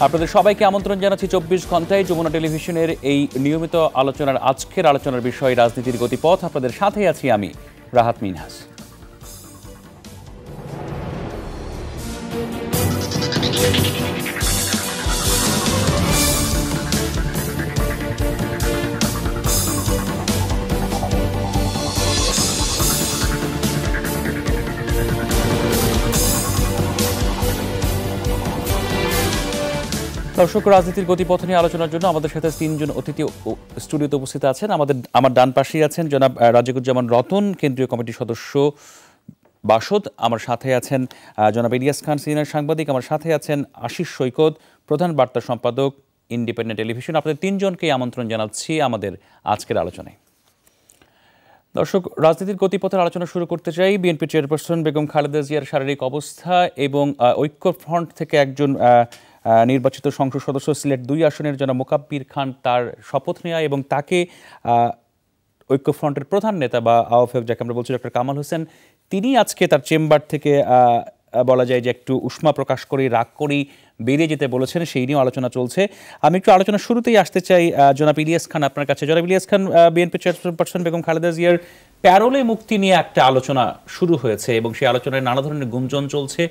আপনাদের সবাইকে আমন্ত্রণ জানাচ্ছি 24 ঘন্টায় যমুনা টেলিভিশনের এই নিয়মিত আলোচনার আজকের আলোচনার বিষয় রাজনীতির গতিপথ। আপনাদের সাথে আছি আমি রাহাত মিনহাস। দর্শক, রাজনীতির গতিপথ নিয়ে আলোচনার জন্য আমাদের সাথে তিনজন অতিথি স্টুডিওতে উপস্থিত আছেন। আমার ডান পাশেই আছেন জনাব রাজিকুজ্জামান রতন, কেন্দ্রীয় কমিটির সদস্য বাসদ। আমার সাথে আছেন জনাব ইলিয়াস খান, সিনিয়র সাংবাদিক। আমার সাথে আছেন আশিস সৈকত, প্রধান বার্তা সম্পাদক, ইন্ডিপেন্ডেন্ট টেলিভিশন। আপনাদের তিনজনকেই আমন্ত্রণ জানাচ্ছি আমাদের আজকের আলোচনায়। দর্শক, রাজনীতির গতিপথের আলোচনা শুরু করতে চাই। বিএনপি চেয়ারপারসন বেগম খালেদা জিয়ার শারীরিক অবস্থা এবং ঐক্যফ্রন্ট থেকে একজন নির্বাচিত সংসদ সদস্য সিলেট 2 আসনের জনাব মোকাব্বির খান তার শপথ নেওয়া এবং তাকে ঐক্যফ্রন্টের প্রধান নেতা বা আহ্বায়ক যাকে আমরা বলছি ডক্টর কামাল হোসেন, তিনি আজকে তার চেম্বার থেকে বলা যায় যে একটু উষ্মা প্রকাশ করেই রাগ করেই বেরিয়ে যেতে বলেছেন। সেই নিয়েও আলোচনা চলছে। আমি একটু আলোচনা শুরুতেই আসতে চাই জনাব ইলিয়াস খান আপনার কাছে। জনাব ইলিয়াস খান, বিএনপি চেয়ারপারসন বেগম খালেদা জিয়ার প্যারোলে মুক্তি নিয়ে একটা আলোচনা শুরু হয়েছে এবং সেই আলোচনায় নানা ধরনের গুঞ্জন চলছে।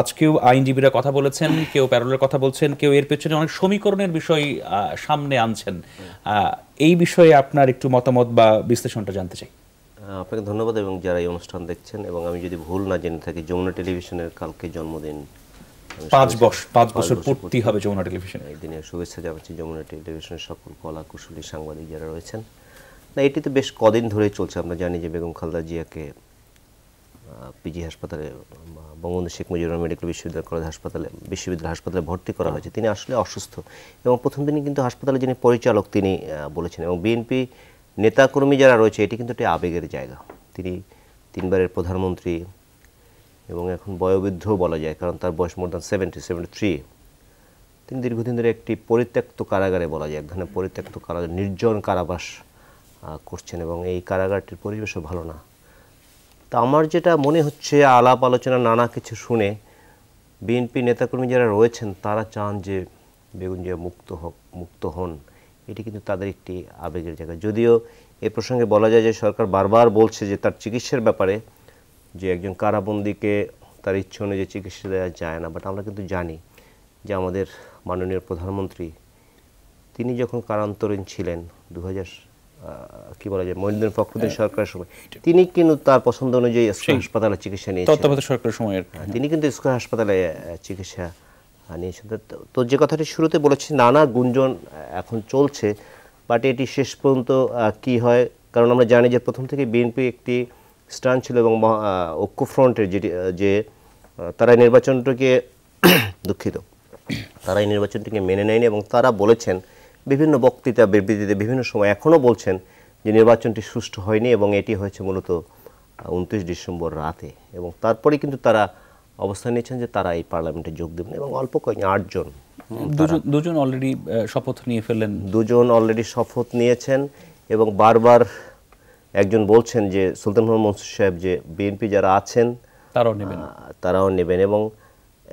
আজকেও আইনজীবীরা কথা বলেছেন, কেউ প্যারোলের কথা বলছেন, কেউ এর পেছনে অনেক সমীকরণের বিষয় সামনে আনছেন। এই বিষয়ে আপনার একটু মতামত বা বিশ্লেষণটা জানতে চাই। আপনাকে ধন্যবাদ এবং যারা এই অনুষ্ঠান দেখছেন, এবং আমি যদি ভুল না জেনে থাকি যমুনা টেলিভিশনের কালকে জন্মদিন, 5 বছর পূর্তি হবে যমুনা টেলিভিশনের। এই দিনে শুভেচ্ছা জানাচ্ছি যমুনা টেলিভিশনের সকল কলা কুশলী সাংবাদিক যারা রয়েছেন। না, এটি তো বেশ কদিন ধরেই চলছে। আমরা জানি যে বেগম খালেদা জিয়াকে পিজি হাসপাতালে, বঙ্গবন্ধু শেখ মুজিবুর মেডিকেল বিশ্ববিদ্যালয় হাসপাতালে ভর্তি করা হয়েছে। তিনি আসলে অসুস্থ এবং প্রথম দিনই কিন্তু হাসপাতালে যিনি পরিচালক তিনি বলেছেন, এবং বিএনপি নেতাকর্মী যারা রয়েছে, এটি কিন্তু একটি আবেগের জায়গা। তিনি 3বারের প্রধানমন্ত্রী এবং এখন বয়োবৃদ্ধ বলা যায়, কারণ তার বয়স মোর দ্যান 73। তিনি দীর্ঘদিন ধরে একটি পরিত্যক্ত কারাগারে, বলা যায় এক ধরনের পরিত্যক্ত কারাগার, নির্জন কারাবাস করছেন এবং এই কারাগারটির পরিবেশও ভালো না। তা আমার যেটা মনে হচ্ছে, আলাপ আলোচনা নানা কিছু শুনে বিএনপি নেতাকর্মী যারা রয়েছেন তারা চান যে বেগম জিয়া মুক্ত হন। এটি কিন্তু তাদের একটি আবেগের জায়গা। যদিও এ প্রসঙ্গে বলা যায় যে সরকার বারবার বলছে যে তার চিকিৎসার ব্যাপারে, যে একজন কারাবন্দীকে তার ইচ্ছে অনুযায়ী চিকিৎসা দেওয়া যায় না। বাট আমরা কিন্তু জানি যে আমাদের মাননীয় প্রধানমন্ত্রী তিনি যখন কারান্তরীণ ছিলেন 2000 কি বলা যায় মহিউদ্দিন ফখরুদ্দিন সরকারের সময়, তিনি কিন্তু তার পছন্দ অনুযায়ী স্কয়ার হাসপাতালে চিকিৎসা নিয়েছেন। সরকারের সময় তিনি কিন্তু স্কয়ার হাসপাতালে চিকিৎসা নিয়েছেন। তো যে কথাটি শুরুতে বলেছি, নানা গুঞ্জন এখন চলছে, বাট এটি শেষ পর্যন্ত কি হয়, কারণ আমরা জানি যে প্রথম থেকে বিএনপি একটি স্ট্যান্ড ছিল এবং ঐক্যফ্রন্টের যে তারা নির্বাচনটিকে তারা এই নির্বাচনটিকে মেনে নেয়নি এবং তারা বলেছেন বিভিন্ন বক্তৃতা বিবৃতিতে বিভিন্ন সময়, এখনও বলছেন যে নির্বাচনটি সুষ্ঠু হয়নি এবং এটি হয়েছে মূলত 29 ডিসেম্বর রাতে। এবং তারপরে কিন্তু তারা অবস্থান নিয়েছেন যে তারা এই পার্লামেন্টে যোগ দেবেন এবং অল্প কয়েকজন 8 জন, দুজন অলরেডি শপথ নিয়ে ফেললেন। 2 জন অলরেডি শপথ নিয়েছেন এবং বারবার একজন বলছেন যে সুলতান মোহাম্মদ মনসুর সাহেব যে বিএনপি যারা আছেন তারাও নেবেন। এবং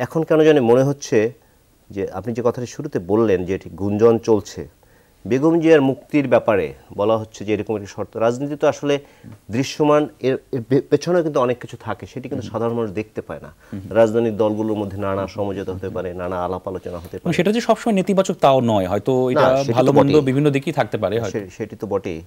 এখন কেন জানি মনে হচ্ছে যে আপনি যে কথাটি শুরুতে বললেন যে এটি গুঞ্জন চলছে, বেগম জিয়ার মুক্তির ব্যাপারে বলা হচ্ছে যে এরকম একটি শর্ত। রাজনীতি তো আসলে দৃশ্যমান, এর পেছনে কিন্তু অনেক কিছু থাকে, সেটি কিন্তু সাধারণ মানুষ দেখতে পায় না। রাজনৈতিক দলগুলোর মধ্যে নানা সমঝোতা হতে পারে, নানা আলাপ আলোচনা হতে পারে, সেটা যে সবসময় নেতিবাচক তাও নয়, হয়তো এটা ভালো মন্দ বিভিন্ন দিকই থাকতে পারে, সেটি তো বটেই।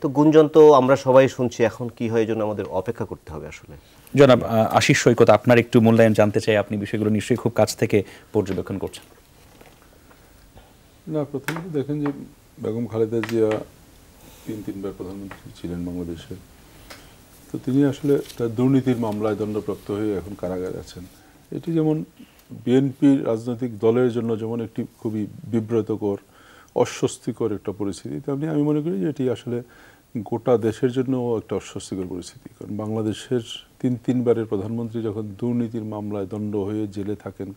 তো গুঞ্জন তো আমরা সবাই শুনছি, এখন কি হয় এই জন্য আমাদের অপেক্ষা করতে হবে। আসলে জনাব আশিস সৈকত, আপনার একটু মূল্যায়ন জানতে চাই। আপনি বিষয়গুলো নিশ্চয়ই খুব কাছ থেকে পর্যবেক্ষণ করছেন। না, প্রথমত দেখেন যে বেগম খালেদা জিয়া 3বার প্রধানমন্ত্রী ছিলেন বাংলাদেশের। তো তিনি আসলে তার দুর্নীতির মামলায় দণ্ডপ্রাপ্ত হয়ে এখন কারাগারে আছেন। এটি যেমন বিএনপির রাজনৈতিক দলের জন্য যেমন একটি খুবই বিব্রতকর, অস্বস্তিকর একটা পরিস্থিতি, তেমনি আমি মনে করি যে এটি আসলে গোটা দেশের জন্যও একটা অস্বস্তিকর পরিস্থিতি। কারণ বাংলাদেশের 3বারের প্রধানমন্ত্রী যখন দুর্নীতির মামলায় দণ্ড হয়ে জেলে থাকেন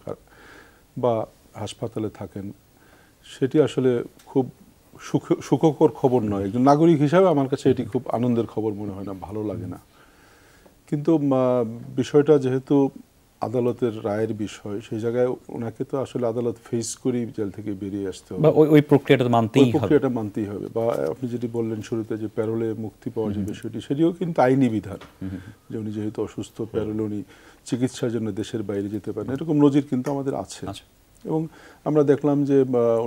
বা হাসপাতালে থাকেন, সেটি আসলে খুব সুখকর খবর নয়। একজন নাগরিক হিসাবে আমার কাছে এটি খুব আনন্দের খবর মনে হয় না, ভালো লাগে না। কিন্তু বিষয়টা যেহেতু আদালতের রায়ের বিষয়, সেই জায়গায় ওনাকে তো আসলে আদালত ফেস করেই জেল থেকে বেরিয়ে আসতে হবে, বা ওই প্রক্রিয়াটা তো মানতেই হবে। প্রক্রিয়াটা মানতেই হবে। বা আপনি যেটি বললেন শুরুতে যে প্যারোলে মুক্তি পাওয়ার যে বিষয়টি, সেটিও কিন্তু আইনি বিধান, যে উনি যেহেতু অসুস্থ, প্যারোলে উনি চিকিৎসার জন্য দেশের বাইরে যেতে পারেন, এরকম নজির কিন্তু আমাদের আছে। এবং আমরা দেখলাম যে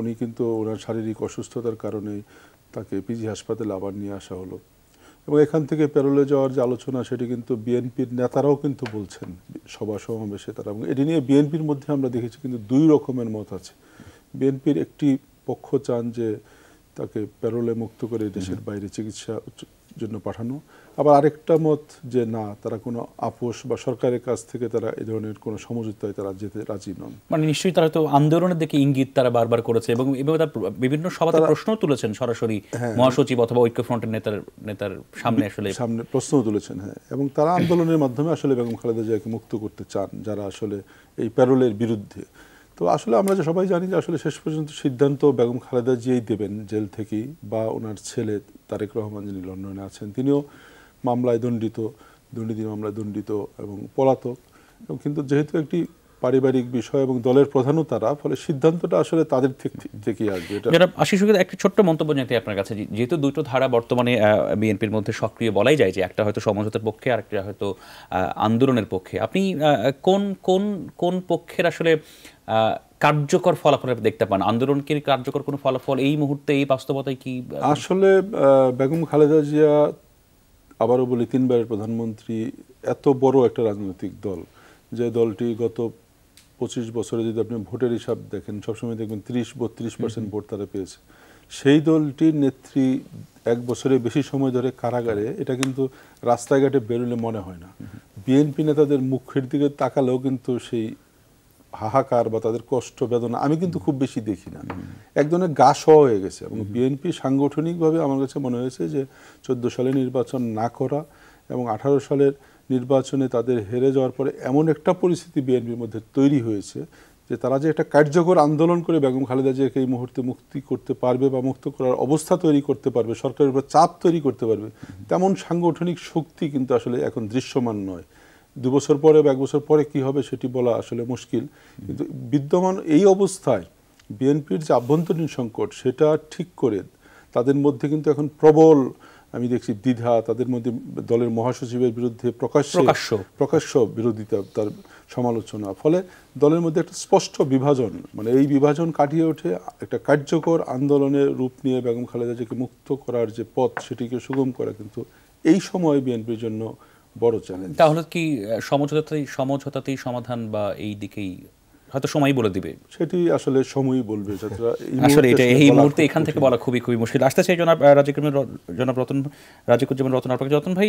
উনি কিন্তু ওনার শারীরিক অসুস্থতার কারণে তাকে পিজি হাসপাতালে আবার নিয়ে আসা হলো। এবং এখান থেকে প্যারোলে যাওয়ার যে আলোচনা, সেটি কিন্তু বিএনপির নেতারাও কিন্তু বলছেন সভা সমাবেশে তারা। এবং এটি নিয়ে বিএনপির মধ্যে আমরা দেখেছি কিন্তু দুই রকমের মত আছে। বিএনপির একটি পক্ষ চান যে তাকে প্যারোলে মুক্ত করে দেশের বাইরে চিকিৎসার জন্য পাঠানো, আবার আরেকটা মত যে না, তারা কোনো আপোষ বা সরকারের কাছ থেকে তারা এই ধরনের কোনো সমঝোতায় তারা যেতে রাজি নন। মানে নিশ্চয়ই তারা তো আন্দোলনের দিকে ইঙ্গিত তারা বারবার করেছে এবং তারা বিভিন্ন সভাতে প্রশ্ন তুলেছেন সরাসরি মহাসচিব অথবা ঐক্যফ্রন্টের নেতার সামনে প্রশ্ন তুলেছেন। হ্যাঁ, এবং তারা আন্দোলনের মাধ্যমে আসলে বেগম খালেদা জিয়াকে মুক্ত করতে চান, যারা আসলে এই প্যারোলের বিরুদ্ধে। তো আসলে আমরা যে সবাই জানি যে আসলে শেষ পর্যন্ত সিদ্ধান্ত বেগম খালেদা জিয়াই দেবেন জেল থেকেই, বা ওনার ছেলে তারেক রহমান যিনি লন্ডনে আছেন, তিনিও মামলায় দণ্ডিত, দুর্নীতি মামলায় দণ্ডিত এবং পলাতক। এবং কিন্তু যেহেতু একটি পারিবারিক বিষয় এবং দলের প্রধানও তারা, ফলে সিদ্ধান্তটা আসলে তাদের থেকেই আসবে। যারা আশিসুকে একটা ছোট্ট মন্তব্য জানতে আপনার কাছে, যেহেতু দুটো ধারা বর্তমানে বিএনপির মধ্যে সক্রিয় বলাই যায়, যে একটা হয়তো সমঝোতার পক্ষে আর একটা হয়তো আন্দোলনের পক্ষে, আপনি কোন কোন কোন পক্ষের আসলে কার্যকর ফলাফল দেখতে পান? আন্দোলনকে কার্যকর কোনো ফলাফল এই মুহূর্তে, এই বাস্তবতায় কি? আসলে বেগম খালেদা জিয়া, আবারও বলি, 3 বারের প্রধানমন্ত্রী, এত বড় একটা রাজনৈতিক দল, যে দলটি গত 25 বছরে যদি আপনি ভোটের হিসাব দেখেন, সবসময় দেখবেন 30-32% ভোট তারা পেয়েছে। সেই দলটির নেত্রী 1 বছরের বেশি সময় ধরে কারাগারে, এটা কিন্তু রাস্তাঘাটে বেরোলে মনে হয় না। বিএনপি নেতাদের মুখের দিকে তাকালেও কিন্তু সেই হাহাকার বা তাদের কষ্ট বেদনা আমি কিন্তু খুব বেশি দেখি না। এক ধরনের গা সওয়া হয়ে গেছে। এবং বিএনপি সাংগঠনিকভাবে আমার কাছে মনে হয়েছে যে 14 সালে নির্বাচন না করা এবং 18 সালের নির্বাচনে তাদের হেরে যাওয়ার পরে এমন একটা পরিস্থিতি বিএনপির মধ্যে তৈরি হয়েছে যে তারা যে একটা কার্যকর আন্দোলন করে বেগম খালেদা জিয়াকে এই মুহূর্তে মুক্তি করতে পারবে বা মুক্ত করার অবস্থা তৈরি করতে পারবে, সরকারের উপর চাপ তৈরি করতে পারবে, তেমন সাংগঠনিক শক্তি কিন্তু আসলে এখন দৃশ্যমান নয়। 2 বছর পরে বা 1 বছর পরে কি হবে সেটি বলা আসলে মুশকিল। কিন্তু বিদ্যমান এই অবস্থায় বিএনপির যে আভ্যন্তরীণ সংকট, সেটা ঠিক করে তাদের মধ্যে কিন্তু এখন প্রবল, আমি দেখছি, দ্বিধা। তাদের মধ্যে দলের মহাসচিবের বিরুদ্ধে প্রকাশ্য বিরোধিতা, তার সমালোচনা, ফলে দলের মধ্যে একটা স্পষ্ট বিভাজন, মানে এই বিভাজন কাটিয়ে ওঠে একটা কার্যকর আন্দোলনের রূপ নিয়ে বেগম খালেদা জিয়াকে মুক্ত করার যে পথ, সেটিকে সুগম করা কিন্তু এই সময় বিএনপির জন্য বড় চ্যালেঞ্জ। তাহলে কি সমঝোতাতেই সমাধান, বা এই দিকেই হয়তো সময় বলে দিবে? সেটি আসলে সময়ই বলবে। আসলে এটা এই মুহূর্তে এখান থেকে বলা খুবই মুশকিল। আসতে চাই জনাব রাজিকুজ্জামান রতন আপনাকে। রতন ভাই,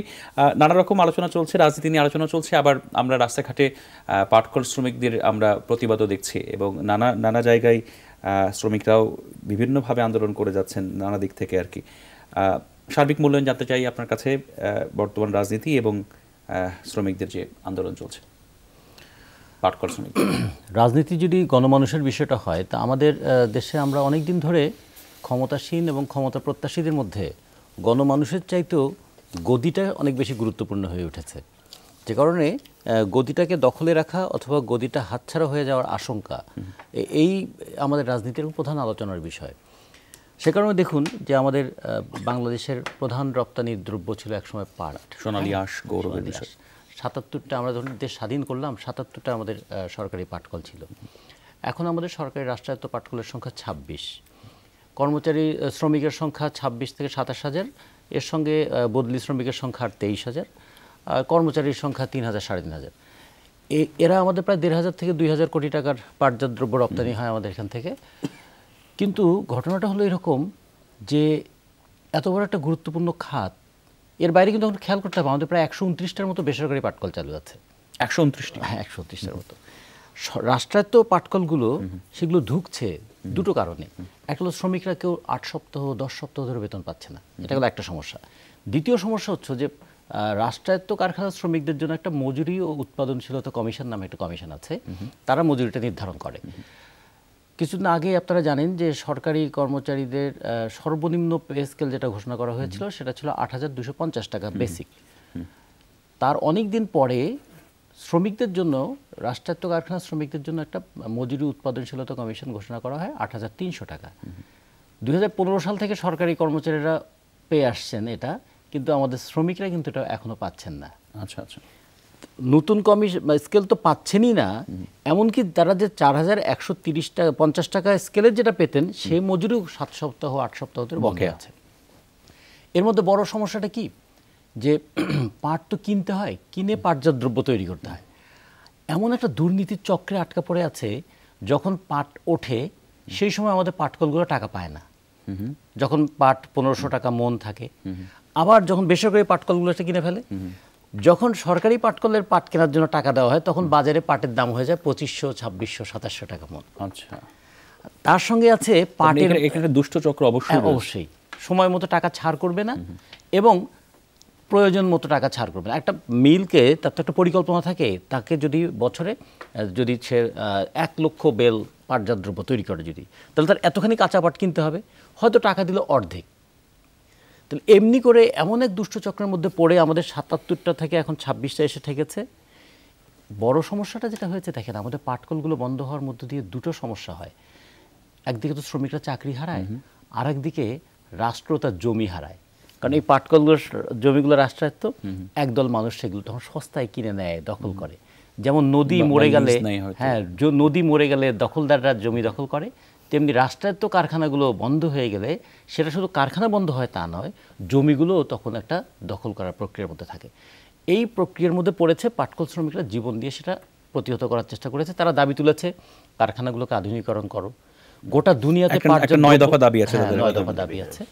নানা রকম আলোচনা চলছে, রাজনীতি নিয়ে আলোচনা চলছে, আবার আমরা রাস্তাঘাটে পাটকল শ্রমিকদের আমরা প্রতিবাদও দেখছি, এবং নানা জায়গায় শ্রমিকরাও বিভিন্নভাবে আন্দোলন করে যাচ্ছেন নানা দিক থেকে আর কি। সার্বিক মূল্যায়ন জানতে চাই আপনার কাছে বর্তমান রাজনীতি এবং শ্রমিকদের যে আন্দোলন চলছে, পাটকল শ্রমিক। রাজনীতি যদি গণমানুষের বিষয়টা হয়, তা আমাদের দেশে আমরা অনেক দিন ধরে ক্ষমতাসীন এবং ক্ষমতা প্রত্যাশীদের মধ্যে গণমানুষের চাইতেও গদিটা অনেক বেশি গুরুত্বপূর্ণ হয়ে উঠেছে, যে কারণে গদিটাকে দখলে রাখা অথবা গদিটা হাতছাড়া হয়ে যাওয়ার আশঙ্কা, এই আমাদের রাজনীতির প্রধান আলোচনার বিষয়। সে কারণে দেখুন যে আমাদের বাংলাদেশের প্রধান রপ্তানি দ্রব্য ছিল একসময় পাট, সোনালী আঁশ, গৌরবের বিষয়। 77টা আমরা ধরুন দেশ স্বাধীন করলাম, 77টা আমাদের সরকারি পাটকল ছিল। এখন আমাদের সরকারি রাষ্ট্রায়ত্ত পাটকলের সংখ্যা 26, কর্মচারী শ্রমিকের সংখ্যা 26 থেকে 27,000, এর সঙ্গে বদলি শ্রমিকের সংখ্যা 23,000, কর্মচারীর সংখ্যা 3,000 সাড়ে 3,000। এরা আমাদের প্রায় 1,500 থেকে 2,000 কোটি টাকার পাটজাত দ্রব্য রপ্তানি হয় আমাদের এখান থেকে। কিন্তু ঘটনাটা হলো এরকম যে এত বড় একটা গুরুত্বপূর্ণ খাত, এর বাইরে কিন্তু খেয়াল করতে হবে আমাদের প্রায় 129টার মতো বেসরকারি পাটকল চালু আছে। 129টি? হ্যাঁ, 129টার মতো। রাষ্ট্রায়ত্ত পাটকলগুলো সেগুলো ঢুকছে দুটো কারণে। একটা হলো শ্রমিকরা কেউ 8 সপ্তাহ 10 সপ্তাহ ধরে বেতন পাচ্ছে না, এটা হলো একটা সমস্যা। দ্বিতীয় সমস্যা হচ্ছে যে রাষ্ট্রায়ত্ত কারখানার শ্রমিকদের জন্য একটা মজুরি ও উৎপাদনশীলতা কমিশন নামে একটা কমিশন আছে, তারা মজুরিটা নির্ধারণ করে। কিছুদিন আগে আপনারা জানেন যে সরকারি কর্মচারীদের সর্বনিম্ন পে স্কেল যেটা ঘোষণা করা হয়েছিল সেটা ছিল 8,250 টাকা বেসিক। তার অনেক দিন পরে শ্রমিকদের জন্য রাষ্ট্রায়ত্ত কারখানার শ্রমিকদের জন্য একটা মজুরি উৎপাদনশীলতা কমিশন ঘোষণা করা হয় ৮,৩০০ টাকা। 2015 সাল থেকে সরকারি কর্মচারীরা পেয়ে আসছেন এটা, কিন্তু আমাদের শ্রমিকরা কিন্তু এটা এখনো পাচ্ছেন না। আচ্ছা আচ্ছা, নতুন কমিশন স্কেল তো পাচ্ছেনই না, এমনকি তারা যে 4,130 টাকা 50 টাকা স্কেলের যেটা পেতেন সেই মজুরিও 7 সপ্তাহ 8 সপ্তাহ ধরে বকেয়া আছে। এর মধ্যে বড় সমস্যাটা কি, যে পাট তো কিনতে হয়, কিনে পাটজাত দ্রব্য তৈরি করতে হয়। এমন একটা দুর্নীতির চক্রে আটকা পড়ে আছে, যখন পাট ওঠে সেই সময় আমাদের পাটকলগুলো টাকা পায় না। যখন পাট 1500 টাকা মন থাকে, আবার যখন বেসরকারি পাটকলগুলো এসে কিনে ফেলে, যখন সরকারি পাটকলের পাট কেনার জন্য টাকা দেওয়া হয় তখন বাজারে পাটের দাম হয়ে যায় 2500, 2600, 2700 টাকা মন। আচ্ছা, তার সঙ্গে আছে পাটের এখানে দুষ্ট চক্র অবশ্যই অবশ্যই সময় মতো টাকা ছাড় করবে না এবং প্রয়োজন মতো টাকা ছাড় করবে না। একটা মিলকে তার তো একটা পরিকল্পনা থাকে, তাকে যদি বছরে যদি সে 1 লক্ষ বেল পাটজাত দ্রব্য তৈরি করে যদি, তাহলে তার এতখানি কাঁচা পাট কিনতে হবে, হয়তো টাকা দিল অর্ধেক। তাহলে এমনি করে এমন এক দুষ্ট চক্রের মধ্যে পড়ে আমাদের 77টা থেকে এখন 26টা এসে ঠেকেছে। বড় সমস্যাটা যেটা হয়েছে দেখেন, আমাদের পাটকলগুলো বন্ধ হওয়ার মধ্য দিয়ে দুটো সমস্যা হয়। একদিকে তো শ্রমিকরা চাকরি হারায়, আর একদিকে রাষ্ট্র তার জমি হারায়। কারণ এই পাটকলগুলো জমিগুলো রাষ্ট্রায়ত্ত, একদল মানুষ সেগুলো তখন সস্তায় কিনে নেয়, দখল করে। যেমন নদী মরে গেলে, হ্যাঁ, নদী মরে গেলে দখলদাররা জমি দখল করে, তেমনি রাষ্ট্রায়ত্ত কারখানাগুলো বন্ধ হয়ে গেলে সেটা শুধু কারখানা বন্ধ হয় তা নয়, জমিগুলোও তখন একটা দখল করার প্রক্রিয়ার মধ্যে থাকে। এই প্রক্রিয়ার মধ্যে পড়েছে পাটকল শ্রমিকরা, জীবন দিয়ে সেটা প্রতিহত করার চেষ্টা করেছে। তারা দাবি তুলেছে কারখানাগুলোকে আধুনিকীকরণ করো। গোটা দুনিয়াতে 9 দফা দাবি আছে, 9 দফা দাবি আছে,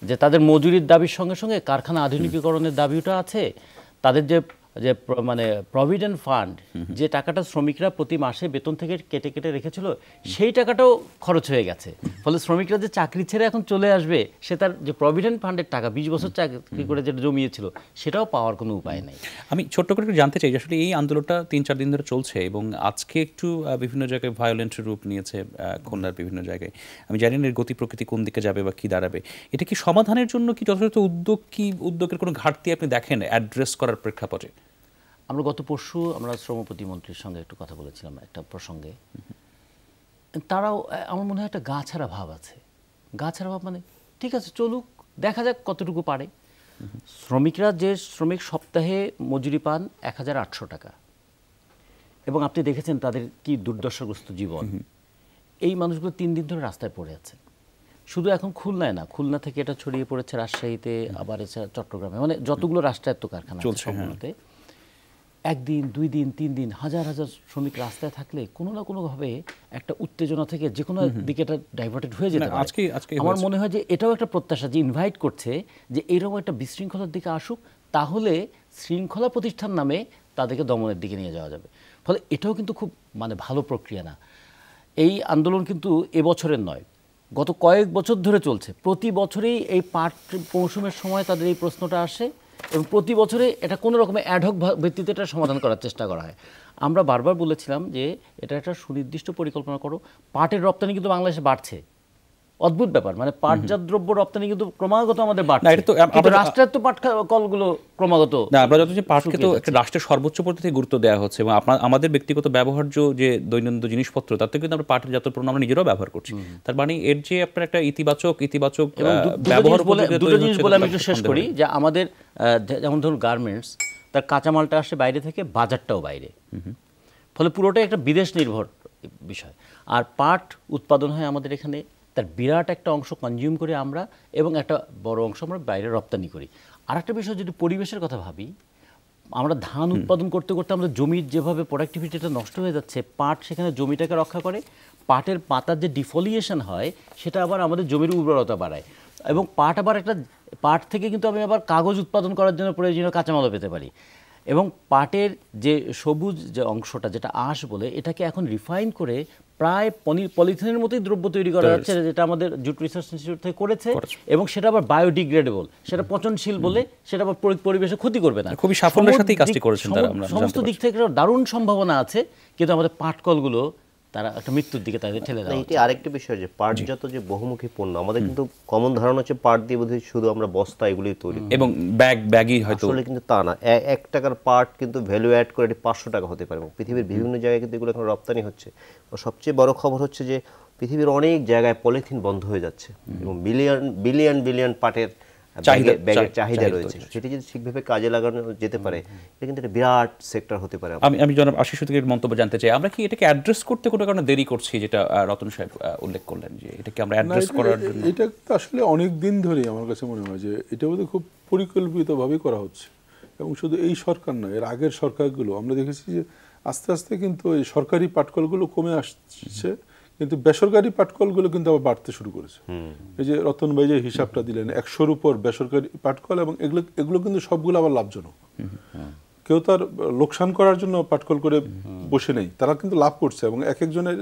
যে তাদের মজুরির দাবির সঙ্গে সঙ্গে কারখানা আধুনিকীকরণের দাবিটা আছে। তাদের যে মানে প্রভিডেন্ট ফান্ড, যে টাকাটা শ্রমিকরা প্রতি মাসে বেতন থেকে কেটে কেটে রেখেছিল, সেই টাকাটাও খরচ হয়ে গেছে। ফলে শ্রমিকরা যে চাকরি ছেড়ে এখন চলে আসবে, সে তার যে প্রভিডেন্ট ফান্ডের টাকা 20 বছর চাকরি করে যেটা জমিয়েছিল সেটাও পাওয়ার কোনো উপায় নেই। আমি ছোট্ট করে একটু জানতে চাই, আসলে এই আন্দোলনটা 3-4 দিন ধরে চলছে এবং আজকে একটু বিভিন্ন জায়গায় ভায়োলেন্ট রূপ নিয়েছে, খুলনার বিভিন্ন জায়গায়। আমি জানি না এর গতি প্রকৃতি কোন দিকে যাবে বা কী দাঁড়াবে। এটা কি সমাধানের জন্য কি যথাযথ উদ্যোগের কোনো ঘাটতি আপনি দেখেন অ্যাড্রেস করার প্রেক্ষাপটে? আমরা গত পরশু আমরা শ্রম প্রতিমন্ত্রীর সঙ্গে একটু কথা বলেছিলাম একটা প্রসঙ্গে। তারাও আমার মনে হয় একটা গা ছাড়া ভাব আছে। গা ছাড়া ভাব মানে ঠিক আছে, চলুক, দেখা যাক কতটুকু পারে। শ্রমিকরা যে শ্রমিক সপ্তাহে মজুরি পান 1,800 টাকা, এবং আপনি দেখেছেন তাদের কি দুর্দশাগ্রস্ত জীবন। এই মানুষগুলো 3 দিন ধরে রাস্তায় পড়ে আছে। শুধু এখন খুলনায় না, খুলনা থেকে এটা ছড়িয়ে পড়েছে রাজশাহীতে, আবার এছাড়া চট্টগ্রামে, মানে যতগুলো রাষ্ট্রায়ত্ত কারখানা সবগুলোতে 1 দিন 2 দিন 3 দিন হাজার হাজার শ্রমিক রাস্তায় থাকলে কোনো না কোনোভাবে একটা উত্তেজনা থেকে যে কোনো দিকে এটা ডাইভার্টেড হয়ে যেতে পারে। আমার মনে হয় যে এটাও একটা প্রত্যাশা, যে ইনভাইট করছে যে এরকম একটা বিশৃঙ্খলার দিকে আসুক, তাহলে শৃঙ্খলা প্রতিষ্ঠান নামে তাদেরকে দমনের দিকে নিয়ে যাওয়া যাবে। ফলে এটাও কিন্তু খুব মানে ভালো প্রক্রিয়া না। এই আন্দোলন কিন্তু এবছরের নয়, গত কয়েক বছর ধরে চলছে। প্রতি বছরেই এই পাট মৌসুমের সময় তাদের এই প্রশ্নটা আসে এবং প্রতি বছরে এটা কোনো রকমের অ্যাডহক ভিত্তিতে এটা সমাধান করার চেষ্টা করা হয়। আমরা বারবার বলেছিলাম যে এটা একটা সুনির্দিষ্ট পরিকল্পনা করো। পাটের রপ্তানি কিন্তু বাংলাদেশে বাড়ছে, অদ্ভুত ব্যাপার, মানে পাটজাত দ্রব্য রপ্তানি কিন্তু ক্রমাগত আমাদের বাড়ছে, কিন্তু রাষ্ট্রায়ত্ত পাট কলগুলো ক্রমাগত না। আমরা যত যে পাটকে তো একটা রাষ্ট্রের সর্বোচ্চ পদ্ধতিতে গুরুত্ব দেওয়া হচ্ছে এবং আমাদের ব্যক্তিগত ব্যবহার্য যে দৈনন্দিন জিনিসপত্র, তাতে কিন্তু আমরা পাটের জাত পণ্য আমরা নিজেরাও ব্যবহার করছি। তার মানে এর যে আপনার একটা ইতিবাচক ব্যবহার বলে দুটো জিনিস বলে আমি একটু শেষ করি, যে আমাদের যেমন ধরুন গার্মেন্টস, তার কাঁচামালটা আসে বাইরে থেকে, বাজারটাও বাইরে, ফলে পুরোটাই একটা বিদেশ নির্ভর বিষয়। আর পাট উৎপাদন হয় আমাদের এখানে, তার বিরাট একটা অংশ কনজিউম করি আমরা এবং একটা বড় অংশ আমরা বাইরে রপ্তানি করি। আর একটা বিষয়, যদি পরিবেশের কথা ভাবি, আমরা ধান উৎপাদন করতে করতে আমাদের জমির যেভাবে প্রোডাক্টিভিটিটা নষ্ট হয়ে যাচ্ছে, পাট সেখানে জমিটাকে রক্ষা করে। পাটের পাতার যে ডিফলিয়েশন হয় সেটা আবার আমাদের জমির উর্বরতা বাড়ায়, এবং পাট আবার একটা পাট থেকে কিন্তু আমি আবার কাগজ উৎপাদন করার জন্য প্রয়োজনীয় কাঁচামালও পেতে পারি। এবং পাটের যে সবুজ যে অংশটা, যেটা আঁশ বলে, এটাকে এখন রিফাইন করে প্রায় পলিথিনের মতোই দ্রব্য তৈরি করা যাচ্ছে, যেটা আমাদের জুট রিসার্চ ইনস্টিটিউট থেকে করেছে, এবং সেটা আবার বায়োডিগ্রেডেবল, সেটা পচনশীল বলে, সেটা আবার পরিবেশে ক্ষতি করবে না। খুবই সাফল্যের সাথেই কাজটি করেছেন তারা। সমস্ত দিক থেকে দারুণ সম্ভাবনা আছে, কিন্তু আমাদের পাটকলগুলো তারা একটা মৃত্যুর দিকে তাদের ঠেলে দেওয়া এটি আরেকটি বিষয় যে পাটজাত যে বহুমুখী পণ্য, আমাদের কিন্তু কমন ধারণা হচ্ছে পাট দিয়ে বোধহয় শুধু আমরা বস্তা এগুলি তৈরি করি, এবং ব্যাগই হয়তো, আসলে কিন্তু তা না। 1 টাকার পাট কিন্তু ভ্যালু অ্যাড করে এটি 500 টাকা হতে পারে, এবং পৃথিবীর বিভিন্ন জায়গায় কিন্তু এগুলো এখন রপ্তানি হচ্ছে। সবচেয়ে বড় খবর হচ্ছে যে পৃথিবীর অনেক জায়গায় পলিথিন বন্ধ হয়ে যাচ্ছে, এবং বিলিয়ন পাটের ব্যাগের চাহিদা রয়েছে। সেটি যদি ঠিকভাবে কাজে লাগানো যেতে পারে, এটা কিন্তু একটা বিরাট সেক্টর হতে পারে। আমি জনাব আশিস সুতিকের মন্তব্য জানতে চাই, আমরা কি এটাকে অ্যাড্রেস করতে কোনো কারণে দেরি করছি, যেটা রতন সাহেব উল্লেখ করলেন, যে এটাকে আমরা অ্যাড্রেস করার জন্য? এটা তো আসলে অনেক দিন ধরেই আমার কাছে মনে হয় যে এটা বোধহয় খুব পরিকল্পিতভাবে করা হচ্ছে, এবং শুধু এই সরকার নয়, এর আগের সরকারগুলো আমরা দেখেছি যে আস্তে আস্তে কিন্তু এই সরকারি পাটকলগুলো কমে আসছে, কিন্তু বেসরকারি পাটকলগুলো কিন্তু আবার বাড়তে শুরু করেছে। এই যে রতন ভাই যে হিসাবটা দিলেন, 100-র উপর বেসরকারি পাটকল, এবং এগুলো কিন্তু সবগুলো আবার লাভজনক। কেউ তার লোকসান করার জন্য পাটকল করে বসে নেই, তারা কিন্তু লাভ করছে, এবং এক একজনের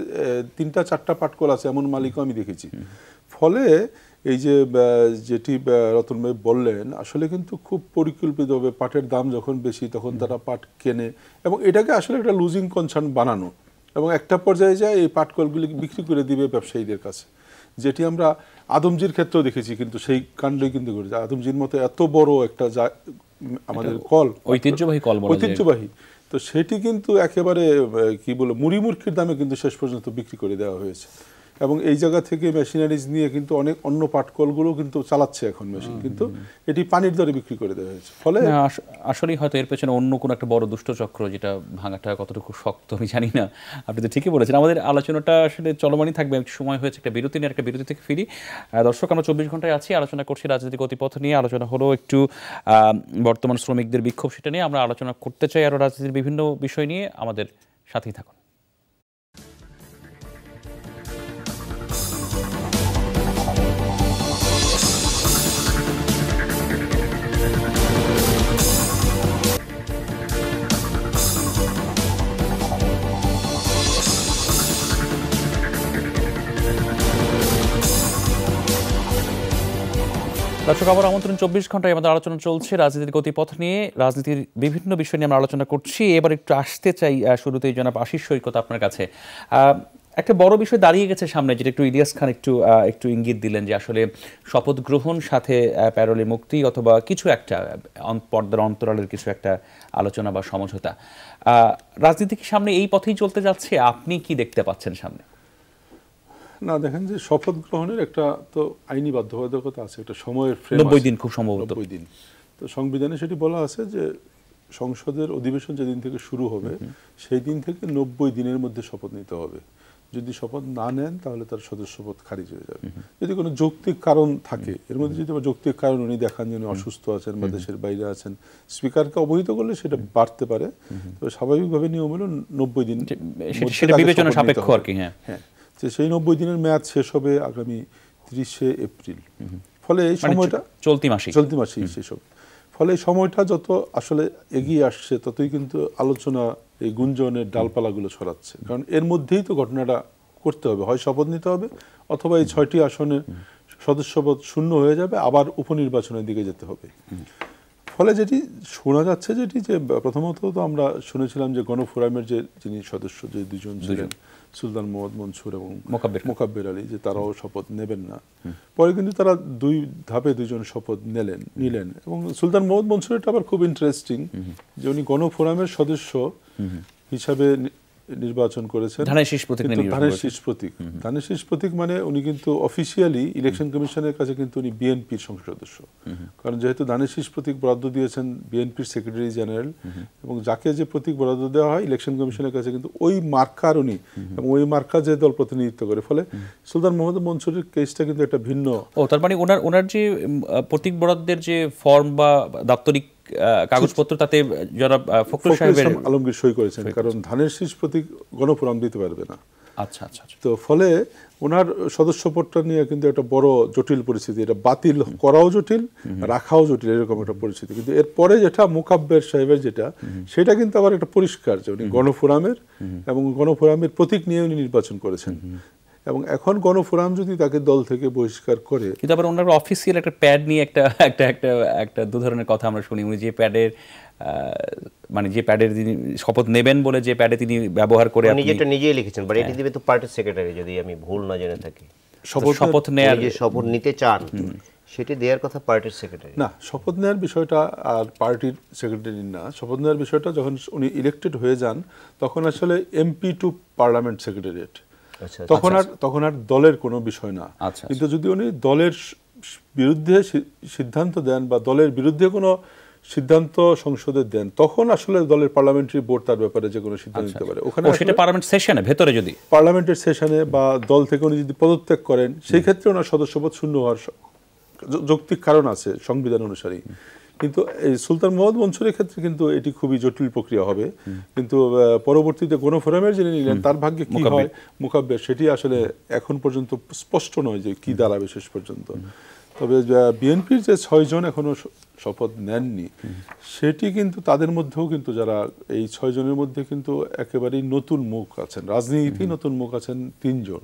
3টা-4টা পাটকল আছে এমন মালিকও আমি দেখেছি। ফলে এই যে যেটি রতন ভাই বললেন, আসলে কিন্তু খুব পরিকল্পিতভাবে পাটের দাম যখন বেশি তখন তারা পাট কেনে, এবং এটাকে আসলে একটা লুজিং কনসার্ন বানানো, এবং একটা পর্যায়ে যায় এই পাটকলগুলি বিক্রি করে দিবে ব্যবসায়ীদের কাছে, যেটি আমরা আদমজির ক্ষেত্রেও দেখেছি। কিন্তু সেই কাণ্ডই কিন্তু করেছে, আদমজির মতো এত বড় একটা আমাদের কল, ঐতিহ্যবাহী, তো সেটি কিন্তু একেবারে কি বলে মুড়িমুড়কির দামে কিন্তু শেষ পর্যন্ত বিক্রি করে দেওয়া হয়েছে। এবং এই জায়গা থেকে মেশিনারিজ নিয়ে কিন্তু অনেক অন্য পাটকলগুলো কিন্তু চালাচ্ছে এখন মেশিন, কিন্তু এটি পানির দরে বিক্রি করে দেওয়া হয়েছে। ফলে আসলেই হয়তো এর পেছনে অন্য কোনো একটা বড় দুষ্টচক্র, যেটা ভাঙাটা কতটুকু শক্ত আমি জানি না। আপনি তো ঠিকই বলেছেন, আমাদের আলোচনাটা আসলে চলমানই থাকবে। সময় হয়েছে একটা বিরতি নিয়ে, একটা বিরতি থেকে ফিরি। দর্শক, আমরা 24 ঘন্টায় আছি, আলোচনা করছি রাজনৈতিক গতিপথ নিয়ে। আলোচনা হলো একটু বর্তমান শ্রমিকদের বিক্ষোভ, সেটা নিয়ে আমরা আলোচনা করতে চাই, আরও রাজনীতির বিভিন্ন বিষয় নিয়ে। আমাদের সাথেই থাকুন। দর্শক, আবার আমন্ত্রণ। 24 ঘন্টায় আমাদের আলোচনা চলছে রাজনীতির গতিপথ নিয়ে, রাজনীতির বিভিন্ন বিষয় নিয়ে আমরা আলোচনা করছি। এবার একটু আসতে চাই শুরুতেই জনাব আশিস সৈকত আপনার কাছে। একটা বড় বিষয় দাঁড়িয়ে গেছে সামনে, যেটা একটু ইলিয়াস খান একটু ইঙ্গিত দিলেন, যে আসলে শপথ গ্রহণ সাথে প্যারোলে মুক্তি, অথবা কিছু একটা পর্দার অন্তরালের কিছু একটা আলোচনা বা সমঝোতা। রাজনীতি কি সামনে এই পথেই চলতে যাচ্ছে? আপনি কি দেখতে পাচ্ছেন সামনে? না, দেখেন যে শপথ গ্রহণের একটা তো আইনি বাধ্যবাধকতা আছে, একটা সময়ের ফ্রেম, 90 দিন খুব সম্ভবত। 90 দিন। তো সংবিধানে সেটি বলা আছে যে সংসদের অধিবেশন যেদিন থেকে শুরু হবে সেই দিন থেকে 90 দিনের মধ্যে শপথ নিতে হবে। যদি শপথ না নেন তাহলে তার সদস্যপদ খারিজ হয়ে যাবে। যদি কোনো যৌক্তিক কারণ থাকে, এর মধ্যে যদি যৌক্তিক কারণ উনি দেখান যে উনি অসুস্থ আছেন বা দেশের বাইরে আছেন, স্পিকারকে অবহিত করলে সেটা বাড়তে পারে। তবে স্বাভাবিকভাবে নিয়ম হলো 90 দিন, সেটা বিবেচনা সাপেক্ষ আর কি। হ্যাঁ, সেই 90 দিনের মেয়াদ শেষ হবে আগামী 30শে এপ্রিল। ফলে এই সময়টা চলতি মাসেই শেষ হবে। ফলে এই সময়টা যত আসলে এগিয়ে আসছে ততই কিন্তু আলোচনা এই গুঞ্জনের ডালপালাগুলো ছড়াচ্ছে, কারণ এর মধ্যেই তো ঘটনাটা করতে হবে, হয় শপথ নিতে হবে অথবা এই 6টি আসনের সদস্যপদ শূন্য হয়ে যাবে, আবার উপনির্বাচনের দিকে যেতে হবে। ফলে যেটি শোনা যাচ্ছে, যেটি যে প্রথমত তো আমরা শুনেছিলাম যে গণফোরামের যিনি সদস্য, যে দুজন ছিলেন, সুলতান মোহাম্মদ মনসুর এবং মোকাব্বের আলী, যে তারাও শপথ নেবেন না। পরে কিন্তু তারা 2 ধাপে 2জন শপথ নিলেন। এবং সুলতান মোহাম্মদ মনসুরটা আবার খুব ইন্টারেস্টিং, যে উনি গণফোরামের সদস্য হিসাবে নির্বাচন করেছেন। ধানের শীষ প্রতীক মানে উনি কিন্তু অফিসিয়ালি ইলেকশন কমিশনের কাছে কিন্তু উনি বিএনপির সংসদ সদস্য, কারণ যেহেতু ধানের শীষ প্রতীক বরাদ্দ দিয়েছেন বিএনপির সেক্রেটারি জেনারেল, এবং যাকে যে প্রতীক বরাদ্দ দেওয়া হয় ইলেকশন কমিশনের কাছে কিন্তু ওই মার্কার উনি, এবং ওই মার্কা যে দল প্রতিনিধিত্ব করে। ফলে সুলতান মোহাম্মদ মনসুরের কেসটা কিন্তু একটা ভিন্ন। তার মানে ওনার যে প্রতীক বরাদ্দের যে ফর্ম বা দাপ্তরিক কাগজপত্র, তাতে জনাব ফখরুল সাহেবের আলমগীর সই করেছেন, কারণ ধানের শীষ প্রতীক গণফোরাম দিতে পারবে না। আচ্ছা। তো ফলে ওনার সদস্যপদটা নিয়ে কিন্তু একটা বড় জটিল পরিস্থিতি, এটা বাতিল করাও জটিল, রাখাও জটিল, এরকম একটা পরিস্থিতি। কিন্তু এরপরে যেটা মোকাব্বের সাহেবের সেটা কিন্তু আবার একটা পরিষ্কার, যে উনি গণফোরামের এবং গণফোরামের প্রতীক নিয়ে উনি নির্বাচন করেছেন। এবং এখন গণফোরাম যদি তাকে দল থেকে বহিষ্কার করে, কিন্তু আবার ওনার অফিসিয়াল একটা প্যাড নিয়ে একটা একটা একটা একটা দু ধরনের কথা আমরা শুনি। উনি যে প্যাডের মানে যে প্যাডের তিনি শপথ নেবেন বলে যে প্যাডে তিনি ব্যবহার করে নিজেটা নিজেই লিখেছেন, বাট এটি দিবে তো পার্টির সেক্রেটারি, যদি আমি ভুল না জেনে থাকি। শপথ নেয়ার যে শপথ নিতে চান সেটি দেওয়ার কথা পার্টির সেক্রেটারি। না, শপথ নেওয়ার বিষয়টা আর পার্টির সেক্রেটারি না। শপথ নেওয়ার বিষয়টা যখন উনি ইলেক্টেড হয়ে যান তখন আসলে এমপি টু পার্লামেন্ট সেক্রেটারিয়েট, তখন আর দলের কোনো বিষয় না। কিন্তু যদি উনি দলের বিরুদ্ধে সিদ্ধান্ত দেন বা দলের বিরুদ্ধে কোনো সিদ্ধান্ত সংসদে দেন, তখন আসলে দলের পার্লামেন্টারি বোর্ড তার ব্যাপারে যে কোনো সিদ্ধান্ত নিতে পারে। ওখানে সেটা পার্লামেন্ট সেশনে ভেতরে, যদি পার্লামেন্টের সেশনে বা দল থেকে উনি যদি পদত্যাগ করেন, সেই ক্ষেত্রে ওনার সদস্যপদ শূন্য হওয়ার যৌক্তিক কারণ আছে সংবিধান অনুসারে। কিন্তু এই সুলতান মোহাম্মদ মনসুরের ক্ষেত্রে কিন্তু এটি খুবই জটিল প্রক্রিয়া হবে। কিন্তু পরবর্তীতে গণফোরামের যিনি নিলেন তার ভাগ্যে কি হয় মুকাব্বের, সেটি আসলে এখন পর্যন্ত স্পষ্ট নয় যে কি দাঁড়াবে শেষ পর্যন্ত। তবে বিএনপির যে 6 জন এখনো শপথ নেননি, সেটি কিন্তু তাদের মধ্যেও কিন্তু যারা এই 6 জনের মধ্যে কিন্তু একেবারেই নতুন মুখ আছেন, রাজনীতি নতুন মুখ আছেন 3 জন,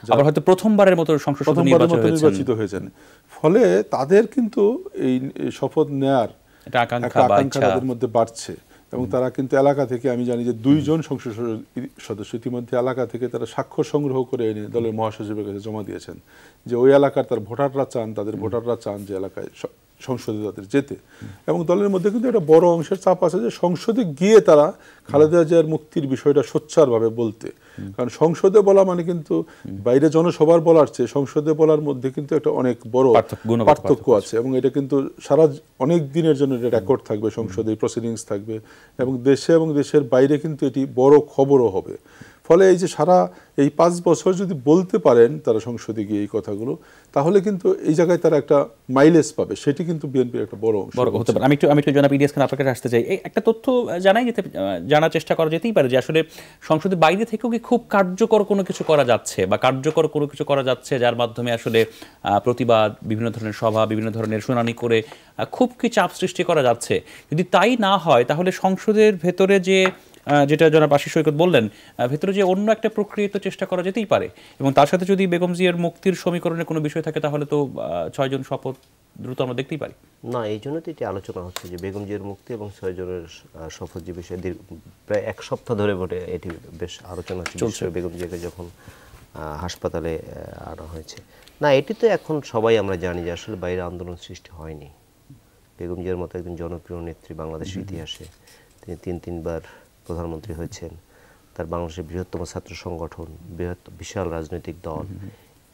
আবার হয়তো প্রথমবারের মতো সংসদ নির্বাচিত হয়েছেন। ফলে তাদের কিন্তু এই শপথ নেয়ার আকাঙ্ক্ষা তাদের মধ্যে বাড়ছে। এবং তারা কিন্তু এলাকা থেকে, আমি জানি যে 2 জন সংসদ সদস্য ইতিমধ্যে এলাকা থেকে তারা স্বাক্ষর সংগ্রহ করে এনে দলের মহাসচিবের কাছে জমা দিয়েছেন যে ওই এলাকার তার ভোটাররা চান, তাদের ভোটাররা চান যে এলাকায় সংসদে তাদের যেতে। এবং দলের মধ্যে কিন্তু একটা বড় অংশের চাপ আছে যে সংসদে গিয়ে তারা খালেদা জিয়ার মুক্তির বিষয়টা সোচ্চারভাবে বলতে। কারণ সংসদে বলা মানে কিন্তু বাইরে জনসভার বলার চেয়ে সংসদে বলার মধ্যে কিন্তু একটা অনেক বড় পার্থক্য আছে। এবং এটা কিন্তু সারা অনেক দিনের জন্য এটা রেকর্ড থাকবে, সংসদে প্রসিডিংস থাকবে, এবং দেশে এবং দেশের বাইরে কিন্তু এটি বড় খবরও হবে। ফলে এই যে সারা এই 5 বছর যদি বলতে পারেন তারা সংসদে গিয়ে এই কথাগুলো, তাহলে কিন্তু এই জায়গায় তারা একটা মাইলেজ পাবে, সেটি কিন্তু বিএনপির একটা বড় অংশ হতে পারে। আমি একটু জনাব ইলিয়াস খান আপনার কাছে আসতে চাই। এই একটা তথ্য জানার চেষ্টা করা যেতেই পারে যে আসলে সংসদের বাইরে থেকেও কি খুব কার্যকর কোনো কিছু করা যাচ্ছে বা কার্যকর কোনো কিছু করা যাচ্ছে যার মাধ্যমে আসলে প্রতিবাদ, বিভিন্ন ধরনের সভা, বিভিন্ন ধরনের শুনানি করে খুব কি চাপ সৃষ্টি করা যাচ্ছে? যদি তাই না হয় তাহলে সংসদের ভেতরে যে যেটা জনাব আশিস সৈকত বললেন, ভেতরে যে অন্য একটা প্রক্রিয়া তো চেষ্টা করা যেতেই পারে। এবং তার সাথে যদি বেগম জিয়ার মুক্তির সমীকরণে কোনো বিষয় থাকে তাহলে তো 6 জন শপথ দ্রুত আমরা দেখতেই পারি। না, এই জন্য তো এটি আলোচনা হচ্ছে যে বেগম জিয়ার মুক্তি এবং 6 জনের শপথ যে বিষয়ে প্রায় 1 সপ্তাহ ধরে এটি বেশ আলোচনা চলছে। বেগম জিয়াকে যখন হাসপাতালে আনা হয়েছে, না এটি তো এখন সবাই আমরা জানি যে আসলে বাইরে আন্দোলন সৃষ্টি হয়নি। বেগম জিয়ার মতো একজন জনপ্রিয় নেত্রী বাংলাদেশের ইতিহাসে, তিনি 3বার প্রধানমন্ত্রী হয়েছেন, তার বাংলাদেশের বৃহত্তম ছাত্র সংগঠন, বিশাল রাজনৈতিক দল,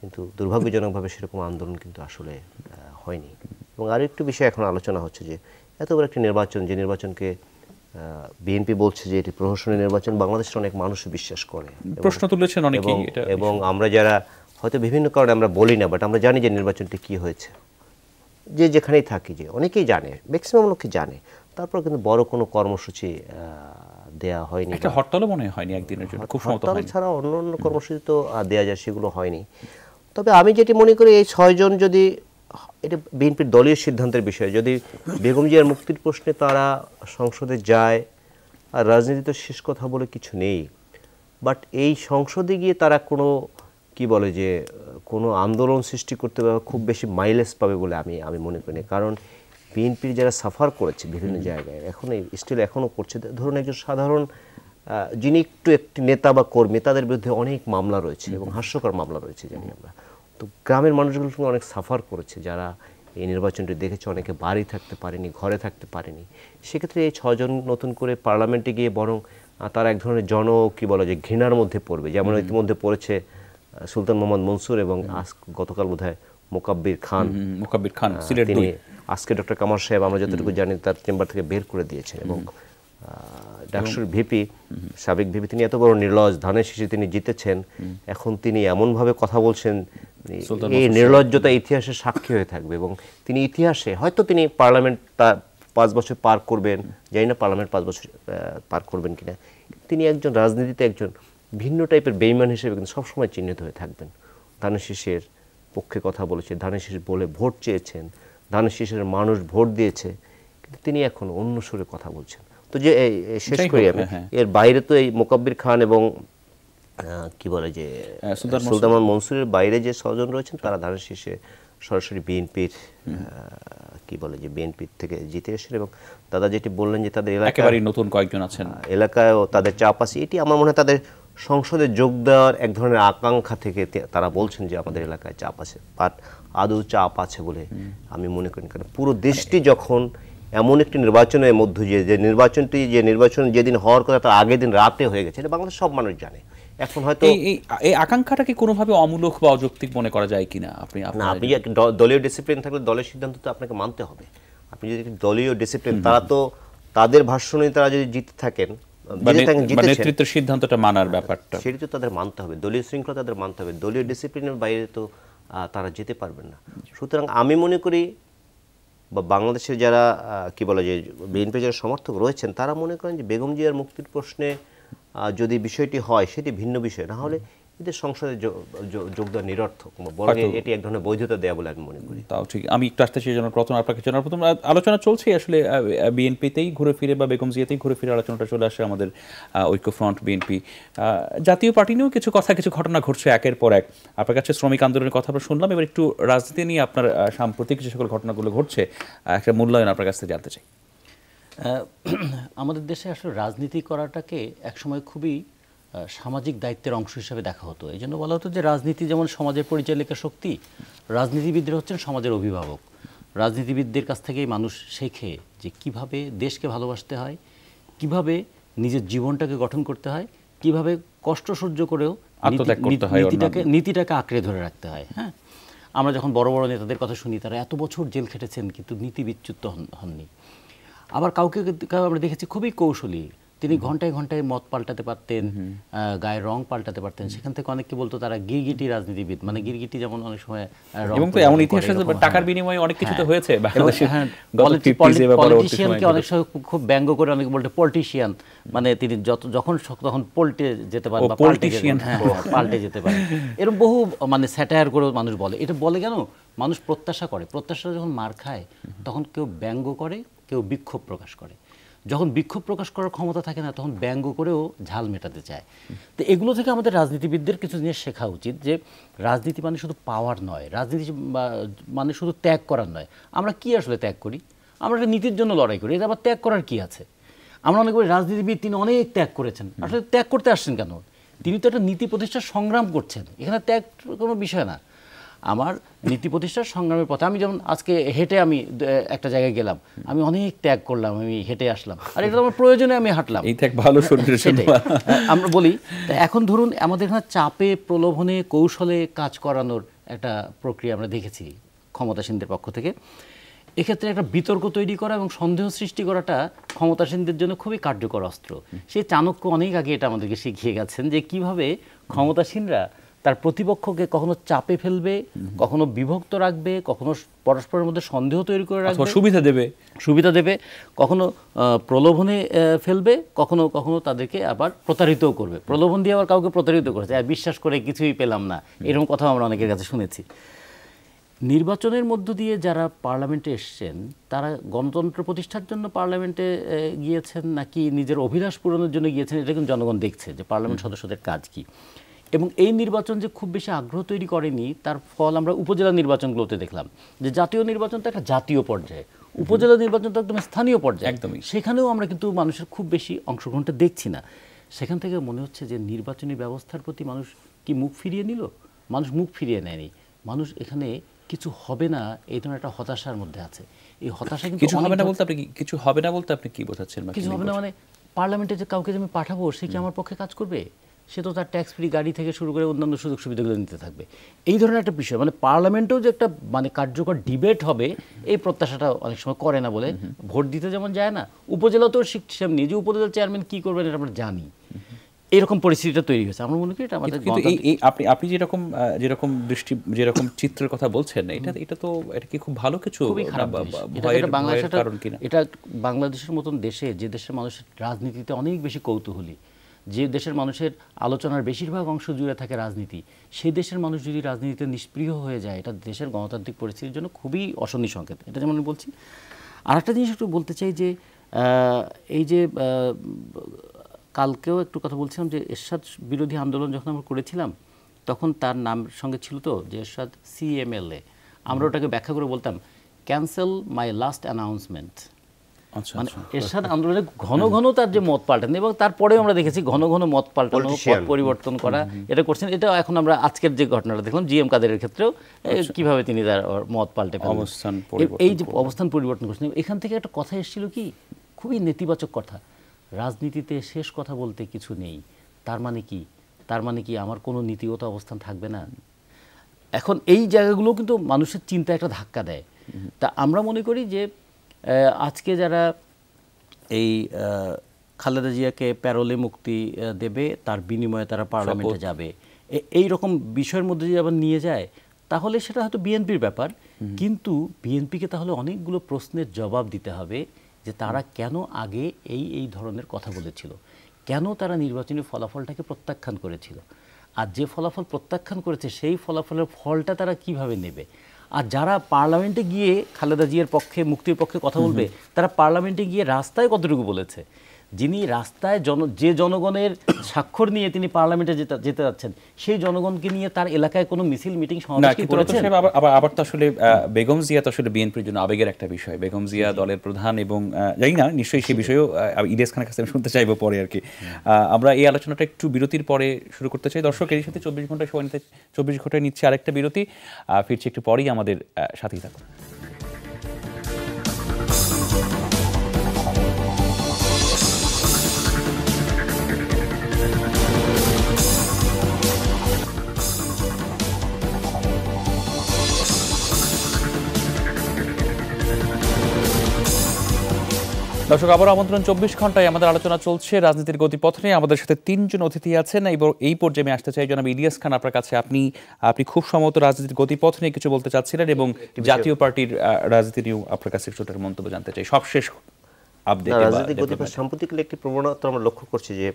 কিন্তু দুর্ভাগ্যজনকভাবে সেরকম আন্দোলন কিন্তু আসলে হয়নি। এবং আরও একটু বিষয় এখন আলোচনা হচ্ছে যে এত বড় একটি নির্বাচন, যে নির্বাচনকে বিএনপি বলছে যে এটি প্রহসনী নির্বাচন, বাংলাদেশের অনেক মানুষ বিশ্বাস করে, প্রশ্ন তুলেছেন অনেকেই। এবং আমরা যারা হয়তো বিভিন্ন কারণে আমরা বলি না, বাট আমরা জানি যে নির্বাচনটি কি হয়েছে, যে যেখানেই থাকি যে অনেকেই জানে, ম্যাক্সিমাম লোকই জানে। তারপর কিন্তু বড় কোনো কর্মসূচি দেয়া হয়নি, একটা হরতালও মনে হয়নি একদিনের জন্য, খুব সম্ভবত হরতাল ছাড়া অন্য কর্মসূচি তো দেয়া যায়, সেগুলো হয়নি। তবে আমি যেটি মনে করি এই 6 জন যদি, এটা বিএনপির দলীয় সিদ্ধান্তের বিষয়, যদি বেগম জিয়ার মুক্তির প্রশ্নে তারা সংসদে যায়, আর রাজনীতিতে শেষ কথা বলে কিছু নেই, বাট এই সংসদে গিয়ে তারা কোনো কি বলে যে কোনো আন্দোলন সৃষ্টি করতে পারবে, খুব বেশি মাইলেজ পাবে বলে আমি মনে করি না। কারণ বিএনপির যারা সাফার করেছে বিভিন্ন জায়গায়, এখন স্টিল এখনও করছে, ধরুন একজন সাধারণ যিনি একটি নেতা বা কর্মী, তাদের বিরুদ্ধে অনেক মামলা রয়েছে এবং হাস্যকর মামলা রয়েছে জানি আমরা। তো গ্রামের মানুষগুলোর সঙ্গে অনেক সাফার করেছে যারা এই নির্বাচনটি দেখেছে, অনেকে বাড়ি থাকতে পারেনি, ঘরে থাকতে পারেনি। সেক্ষেত্রে এই 6 জন নতুন করে পার্লামেন্টে গিয়ে বরং তারা এক ধরনের কি বলা যায় ঘৃণার মধ্যে পড়বে, যেমন ইতিমধ্যে পড়েছে সুলতান মোহাম্মদ মনসুর এবং গতকাল বোধহয় মোকাব্বির খান, তিনি আজকে ডক্টর কামাল সাহেব আমরা যতটুকু জানি তার চেম্বার থেকে বের করে দিয়েছেন। এবং ডাকসুর ভিপি, সাবেক ভিপি, তিনি এত বড় নির্লজ্জ, ধানের শীষে তিনি জিতেছেন, এখন তিনি এমনভাবে কথা বলছেন, এই নির্লজ্জতা ইতিহাসে সাক্ষী হয়ে থাকবে। এবং তিনি ইতিহাসে হয়তো তিনি পার্লামেন্ট 5 বছর পার করবেন, জানি না পার্লামেন্ট 5 বছর পার করবেন কিনা, তিনি একজন রাজনীতিতে একজন ভিন্ন টাইপের বেইমান হিসেবে কিন্তু সবসময় চিহ্নিত হয়ে থাকবেন। ধানের শীষের পক্ষে কথা বলেছে, ধানের শীষ বলে ভোট চেয়েছেন, ধানের শীষের মানুষ ভোট দিয়েছে, কিন্তু তিনি এখন অন্য সুরে কথা বলছেন। তো যে শেষ করি আমি, এর বাইরে তো এই মোকাব্বির খান এবং কি বলে যে সুলতান সুলতান মনসুরের বাইরে যে ছজন রয়েছেন তারা ধানের শীর্ষে সরাসরি বিএনপির কি বলে যে বিএনপির থেকে জিতে এসেছেন, এবং দাদা যেটি বললেন যে তাদের একেবারেই নতুন কয়েকজন আছেন, এলাকায়ও তাদের চাপ আছে, এটি আমার মনে হয় তাদের সংসদে যোগ দেওয়ার এক ধরনের আকাঙ্ক্ষা থেকে তারা বলছেন যে আমাদের এলাকায় চাপ আছে। বাট আদৌ চাপ আছে বলে আমি মনে করি, কারণ পুরো দেশটি যখন এমন একটি নির্বাচনের মধ্য দিয়ে, যে নির্বাচন যেদিন হওয়ার কথা তার আগের দিন রাতে হয়ে গেছে, এটা বাংলাদেশ সব মানুষ জানে। এখন হয়তো এই আকাঙ্ক্ষাটা কি কোনোভাবে অমূলক বা অযৌক্তিক মনে করা যায় কিনা? আপনি দলীয় ডিসিপ্লিন থাকলে দলের সিদ্ধান্ত তো আপনাকে মানতে হবে। আপনি যদি দলীয় ডিসিপ্লিন, তারা তো তাদের ভাষণে তারা যদি জিতে থাকেন, নেতৃত্বের সিদ্ধান্তটা মানার ব্যাপারটা সেটি তো তাদের মানতে হবে, দলীয় শৃঙ্খলা তাদের মানতে হবে, দলীয় ডিসিপ্লিনের বাইরে তো তারা যেতে পারবেন না। সুতরাং আমি মনে করি, বা বাংলাদেশের যারা কি বলে যে বিএনপি যারা সমর্থক রয়েছেন, তারা মনে করেন যে বেগম জিয়ার মুক্তির প্রশ্নে যদি বিষয়টি হয় সেটি ভিন্ন বিষয়, না হলে এদের সংসদে যোগদান নিরর্থক, বরং এটি এক ধরনের বৈধতা দেয়া বলে আমি মনে করি। তাও ঠিক। আমি একটু আসতে চাই প্রথম আপনাকে প্রথম আলোচনা চলছে আসলে বিএনপিতেই ঘুরে ফিরে বা বেগম জিয়াতেই ঘুরে ফিরে আলোচনাটা চলে আসে আমাদের ঐক্যফ্রন্ট বিএনপি। জাতীয় পার্টি নিয়েও কিছু ঘটনা ঘটছে একের পর এক। আপনার কাছে শ্রমিক আন্দোলনের কথা আমরা শুনলাম, এবার একটু রাজনীতি নিয়ে আপনার সাম্প্রতিক যে সকল ঘটনাগুলো ঘটছে একটা মূল্যায়ন আপনার কাছ থেকে জানতে চাই। আমাদের দেশে আসলে রাজনীতি করাটাকে একসময় খুবই সামাজিক দায়িত্বের অংশ হিসেবে দেখা হতো। এই জন্য বলা হতো যে রাজনীতি যেমন সমাজের পরিচালিকা শক্তি, রাজনীতিবিদরা হচ্ছেন সমাজের অভিভাবক। রাজনীতিবিদদের কাছ থেকেই মানুষ শেখে যে কিভাবে দেশকে ভালোবাসতে হয়, কিভাবে নিজের জীবনটাকে গঠন করতে হয়, কিভাবে কষ্ট সহ্য করেও নীতিটাকে আঁকড়ে ধরে রাখতে হয়। হ্যাঁ, আমরা যখন বড় বড় নেতাদের কথা শুনি, তারা এত বছর জেল খেটেছেন কিন্তু নীতিবিচ্যুত হননি। আবার কাউকে আমরা দেখেছি খুবই কৌশলী, তিনি ঘন্টায় ঘন্টায় মত পাল্টাতে পারতেন, গায়ের রং পাল্টাতে পারতেন। সেখান থেকে অনেকে বলতো তারা গিরগিটি রাজনীতিবিদ, মানে গিরগিটি যেমন অনেক সময় এমন ইতিহাস টাকার বিনিময়ে অনেক কিছু তো হয়েছে পলিটিশিয়ানকে অনেক সময় খুব ব্যঙ্গ করে অনেকে বলতে পলিটিশিয়ান, মানে তিনি যখন তখন পল্টে যেতে পারেন বা পাল্টে যেতে পারেন, এরকম বহু মানে স্যাটায়ার করে মানুষ বলে। এটা বলে কেন? মানুষ প্রত্যাশা করে, প্রত্যাশা যখন মার খায় তখন কেউ ব্যঙ্গ করে, কেউ বিক্ষোভ প্রকাশ করে। যখন বিক্ষোভ প্রকাশ করার ক্ষমতা থাকে না, তখন ব্যঙ্গ করেও ঝাল মেটাতে চায়। তো এগুলো থেকে আমাদের রাজনীতিবিদদের কিছু জিনিস শেখা উচিত, যে রাজনীতি মানে শুধু পাওয়ার নয়, রাজনীতি মানে শুধু ত্যাগ করার নয়। আমরা কি আসলে ত্যাগ করি? আমরা একটা নীতির জন্য লড়াই করি, এটা আবার ত্যাগ করার কি আছে? আমরা অনেক করি রাজনীতিবিদ তিনি অনেক ত্যাগ করেছেন, আসলে ত্যাগ করতে আসছেন কেন? তিনি তো একটা নীতি প্রতিষ্ঠার সংগ্রাম করছেন, এখানে ত্যাগ কোনো বিষয় না। আমার নীতি প্রতিষ্ঠার সংগ্রামের পথে আমি যেমন আজকে হেঁটে আমি একটা জায়গায় গেলাম, আমি অনেক ত্যাগ করলাম, আমি হেঁটে আসলাম, আর এটা আমার প্রয়োজনে আমি হাঁটলাম, এই ত্যাগ ভালো শরীরের জন্য আমরা বলি। এখন ধরুন আমাদের এখানে চাপে প্রলোভনে কৌশলে কাজ করানোর একটা প্রক্রিয়া আমরা দেখেছি ক্ষমতাসীনদের পক্ষ থেকে। এক্ষেত্রে একটা বিতর্ক তৈরি করা এবং সন্দেহ সৃষ্টি করাটা ক্ষমতাসীনদের জন্য খুবই কার্যকর অস্ত্র। সেই চাণক্য অনেক আগে এটা আমাদেরকে শিখিয়ে গেছেন যে কিভাবে ক্ষমতাসীনরা তার প্রতিপক্ষকে কখনো চাপে ফেলবে, কখনো বিভক্ত রাখবে, কখনো পরস্পরের মধ্যে সন্দেহ তৈরি করে রাখবে, সুবিধা দেবে, কখনো প্রলোভনে ফেলবে, কখনো কখনো তাদেরকে আবার প্রতারিতও করবে। প্রলোভন দিয়ে আবার কাউকে প্রতারিত করেছে, বিশ্বাস করে কিছুই পেলাম না, এরকম কথা আমরা অনেকের কাছে শুনেছি। নির্বাচনের মধ্য দিয়ে যারা পার্লামেন্টে এসছেন, তারা গণতন্ত্র প্রতিষ্ঠার জন্য পার্লামেন্টে গিয়েছেন নাকি নিজের অভিলাষ পূরণের জন্য গিয়েছেন, এটা কিন্তু জনগণ দেখছে যে পার্লামেন্ট সদস্যদের কাজ কি। এবং এই নির্বাচন যে খুব বেশি আগ্রহ তৈরি করেনি, তার ফল আমরা উপজেলা নির্বাচনগুলোতে দেখলাম। যে জাতীয় নির্বাচন তো একটা জাতীয় পর্যায়ে, উপজেলা নির্বাচন তো একদম স্থানীয় পর্যায়ে, একদমই সেখানেও আমরা কিন্তু মানুষের খুব বেশি অংশগ্রহণটা দেখছি না। সেখান থেকে মনে হচ্ছে যে নির্বাচনী ব্যবস্থার প্রতি মানুষ কি মুখ ফিরিয়ে নিল? মানুষ মুখ ফিরিয়ে নেয়নি, মানুষ এখানে কিছু হবে না এই ধরনের একটা হতাশার মধ্যে আছে। এই হতাশা কিন্তু কিছু হবে না বলতে আপনি কি বোঝাচ্ছেন? কিছু হবে না মানে পার্লামেন্টে যে কাউকে আমি পাঠাবো, সে কি আমার পক্ষে কাজ করবে? সে তো তার ট্যাক্স ফ্রি গাড়ি থেকে শুরু করে অন্যান্য সুযোগ সুবিধাগুলো নিতে থাকবে। এই ধরনের একটা বিষয়, মানে পার্লামেন্টেও যে একটা মানে কার্যকর ডিবেট হবে, এই প্রত্যাশাটা অনেক সময় করে না বলে ভোট দিতে যেমন যায় না, উপজেলাতেও সেমনি, যে উপজেলার চেয়ারম্যান কী করবেন এটা আমরা জানি। এরকম পরিস্থিতিটা তৈরি হয়েছে। আমরা মনে করি এটা আমাদের আপনি যেরকম চিত্রের কথা বলছেন, এটা কি খুব ভালো কিছু? এটা বাংলাদেশের মতন দেশে, যে দেশের মানুষের রাজনীতিতে অনেক বেশি কৌতূহলী, যে দেশের মানুষের আলোচনার বেশিরভাগ অংশ জুড়ে থাকে রাজনীতি, সেই দেশের মানুষ যদি রাজনীতিতে নিষ্প্রিয় হয়ে যায়, এটা দেশের গণতান্ত্রিক পরিস্থিতির জন্য খুবই অশনি সংকেত। এটা যেমন আমি বলছি। আর একটা জিনিস একটু বলতে চাই যে এই যে কালকেও একটু কথা বলছিলাম যে এরশাদ বিরোধী আন্দোলন যখন আমরা করেছিলাম তখন তার নাম সঙ্গে ছিল তো যে এরশাদ CMLA, আমরা ওটাকে ব্যাখ্যা করে বলতাম ক্যান্সেল মাই লাস্ট অ্যানাউন্সমেন্ট। আচ্ছা মানে এরশাদ আন্দোলনে ঘন ঘন তার যে মত পাল্টানো, এবং তারপরেও আমরা দেখেছি ঘন ঘন মত পাল্টানো, পথ পরিবর্তন করা, এটা করছেন। এটা এখন আমরা আজকের যে ঘটনাটা দেখলাম GM কাদেরের ক্ষেত্রেও কিভাবে তিনি তার মত পাল্টে অবস্থান এই যে অবস্থান পরিবর্তন করছেন। এখান থেকে একটা কথা এসেছিল কি, খুবই নেতিবাচক কথা, রাজনীতিতে শেষ কথা বলতে কিছু নেই। তার মানে কি? তার মানে কি আমার কোনো নীতিগত অবস্থান থাকবে না? এখন এই জায়গাগুলো কিন্তু মানুষের চিন্তায় একটা ধাক্কা দেয়। তা আমরা মনে করি যে আজকে যারা এই খালেদা জিয়াকে প্যারোলে মুক্তি দেবে, তার বিনিময়ে তারা পার্লামেন্টে যাবে, এই রকম বিষয়ের মধ্যে যদি আবার নিয়ে যায় তাহলে সেটা হয়তো বিএনপির ব্যাপার, কিন্তু বিএনপিকে তাহলে অনেকগুলো প্রশ্নের জবাব দিতে হবে যে তারা কেন আগে এই ধরনের কথা বলেছিল, কেন তারা নির্বাচনী ফলাফলটাকে প্রত্যাখ্যান করেছিল, আর যে ফলাফল প্রত্যাখ্যান করেছে সেই ফলাফলের ফলটা তারা কিভাবে নেবে। আর যারা পার্লামেন্টে গিয়ে খালেদা জিয়ার পক্ষে, মুক্তির পক্ষে কথা বলবে, তারা পার্লামেন্টে গিয়ে রাস্তায় কতটুকু বলেছে। যিনি রাস্তায় যে জনগণের স্বাক্ষর নিয়ে তিনি পার্লামেন্টে যেতে যাচ্ছেন, সেই জনগণকে নিয়ে তার এলাকায় কোনো মিছিল, মিটিং, সমাবেশ কি করেছেন? আবার তো আসলে বেগম জিয়া তো আসলে বিএনপির জন্য আবেগের একটা বিষয়। বেগম জিয়া দলের প্রধান, এবং জানি না, নিশ্চয়ই সেই বিষয়েও ইলিয়াস খানের কাছে আমি শুনতে চাইবো পরে আর কি। আমরা এই আলোচনাটা একটু বিরতির পরে শুরু করতে চাই। দর্শক, এর সাথে 24 ঘন্টা সময় নিতে 24 ঘন্টায় নিচ্ছে আরেকটা বিরতি, ফিরছি একটু পরেই, আমাদের সাথেই থাকুন। দর্শক, আবার আমন্ত্রণ 24 ঘন্টায়। আমাদের আলোচনা চলছে রাজনীতির গতিপথ নিয়ে। আমাদের সাথে 3 জন অতিথি আছেন। এই পর্যায়ে আমি আসতে চাই জনাব ইলিয়াস খান আপনার কাছে। আপনি খুব সম্ভবত রাজনীতির গতিপথ নিয়ে কিছু বলতে চাচ্ছিলেন, এবং জাতীয় পার্টির রাজনীতি নিয়েও আপনার কাছে ছোট মন্তব্য জানতে চাই, সবশেষ আপডেট। রাজনীতির গতিপথ সাম্প্রতিককালে একটি প্রবণতা আমরা লক্ষ্য করছি যে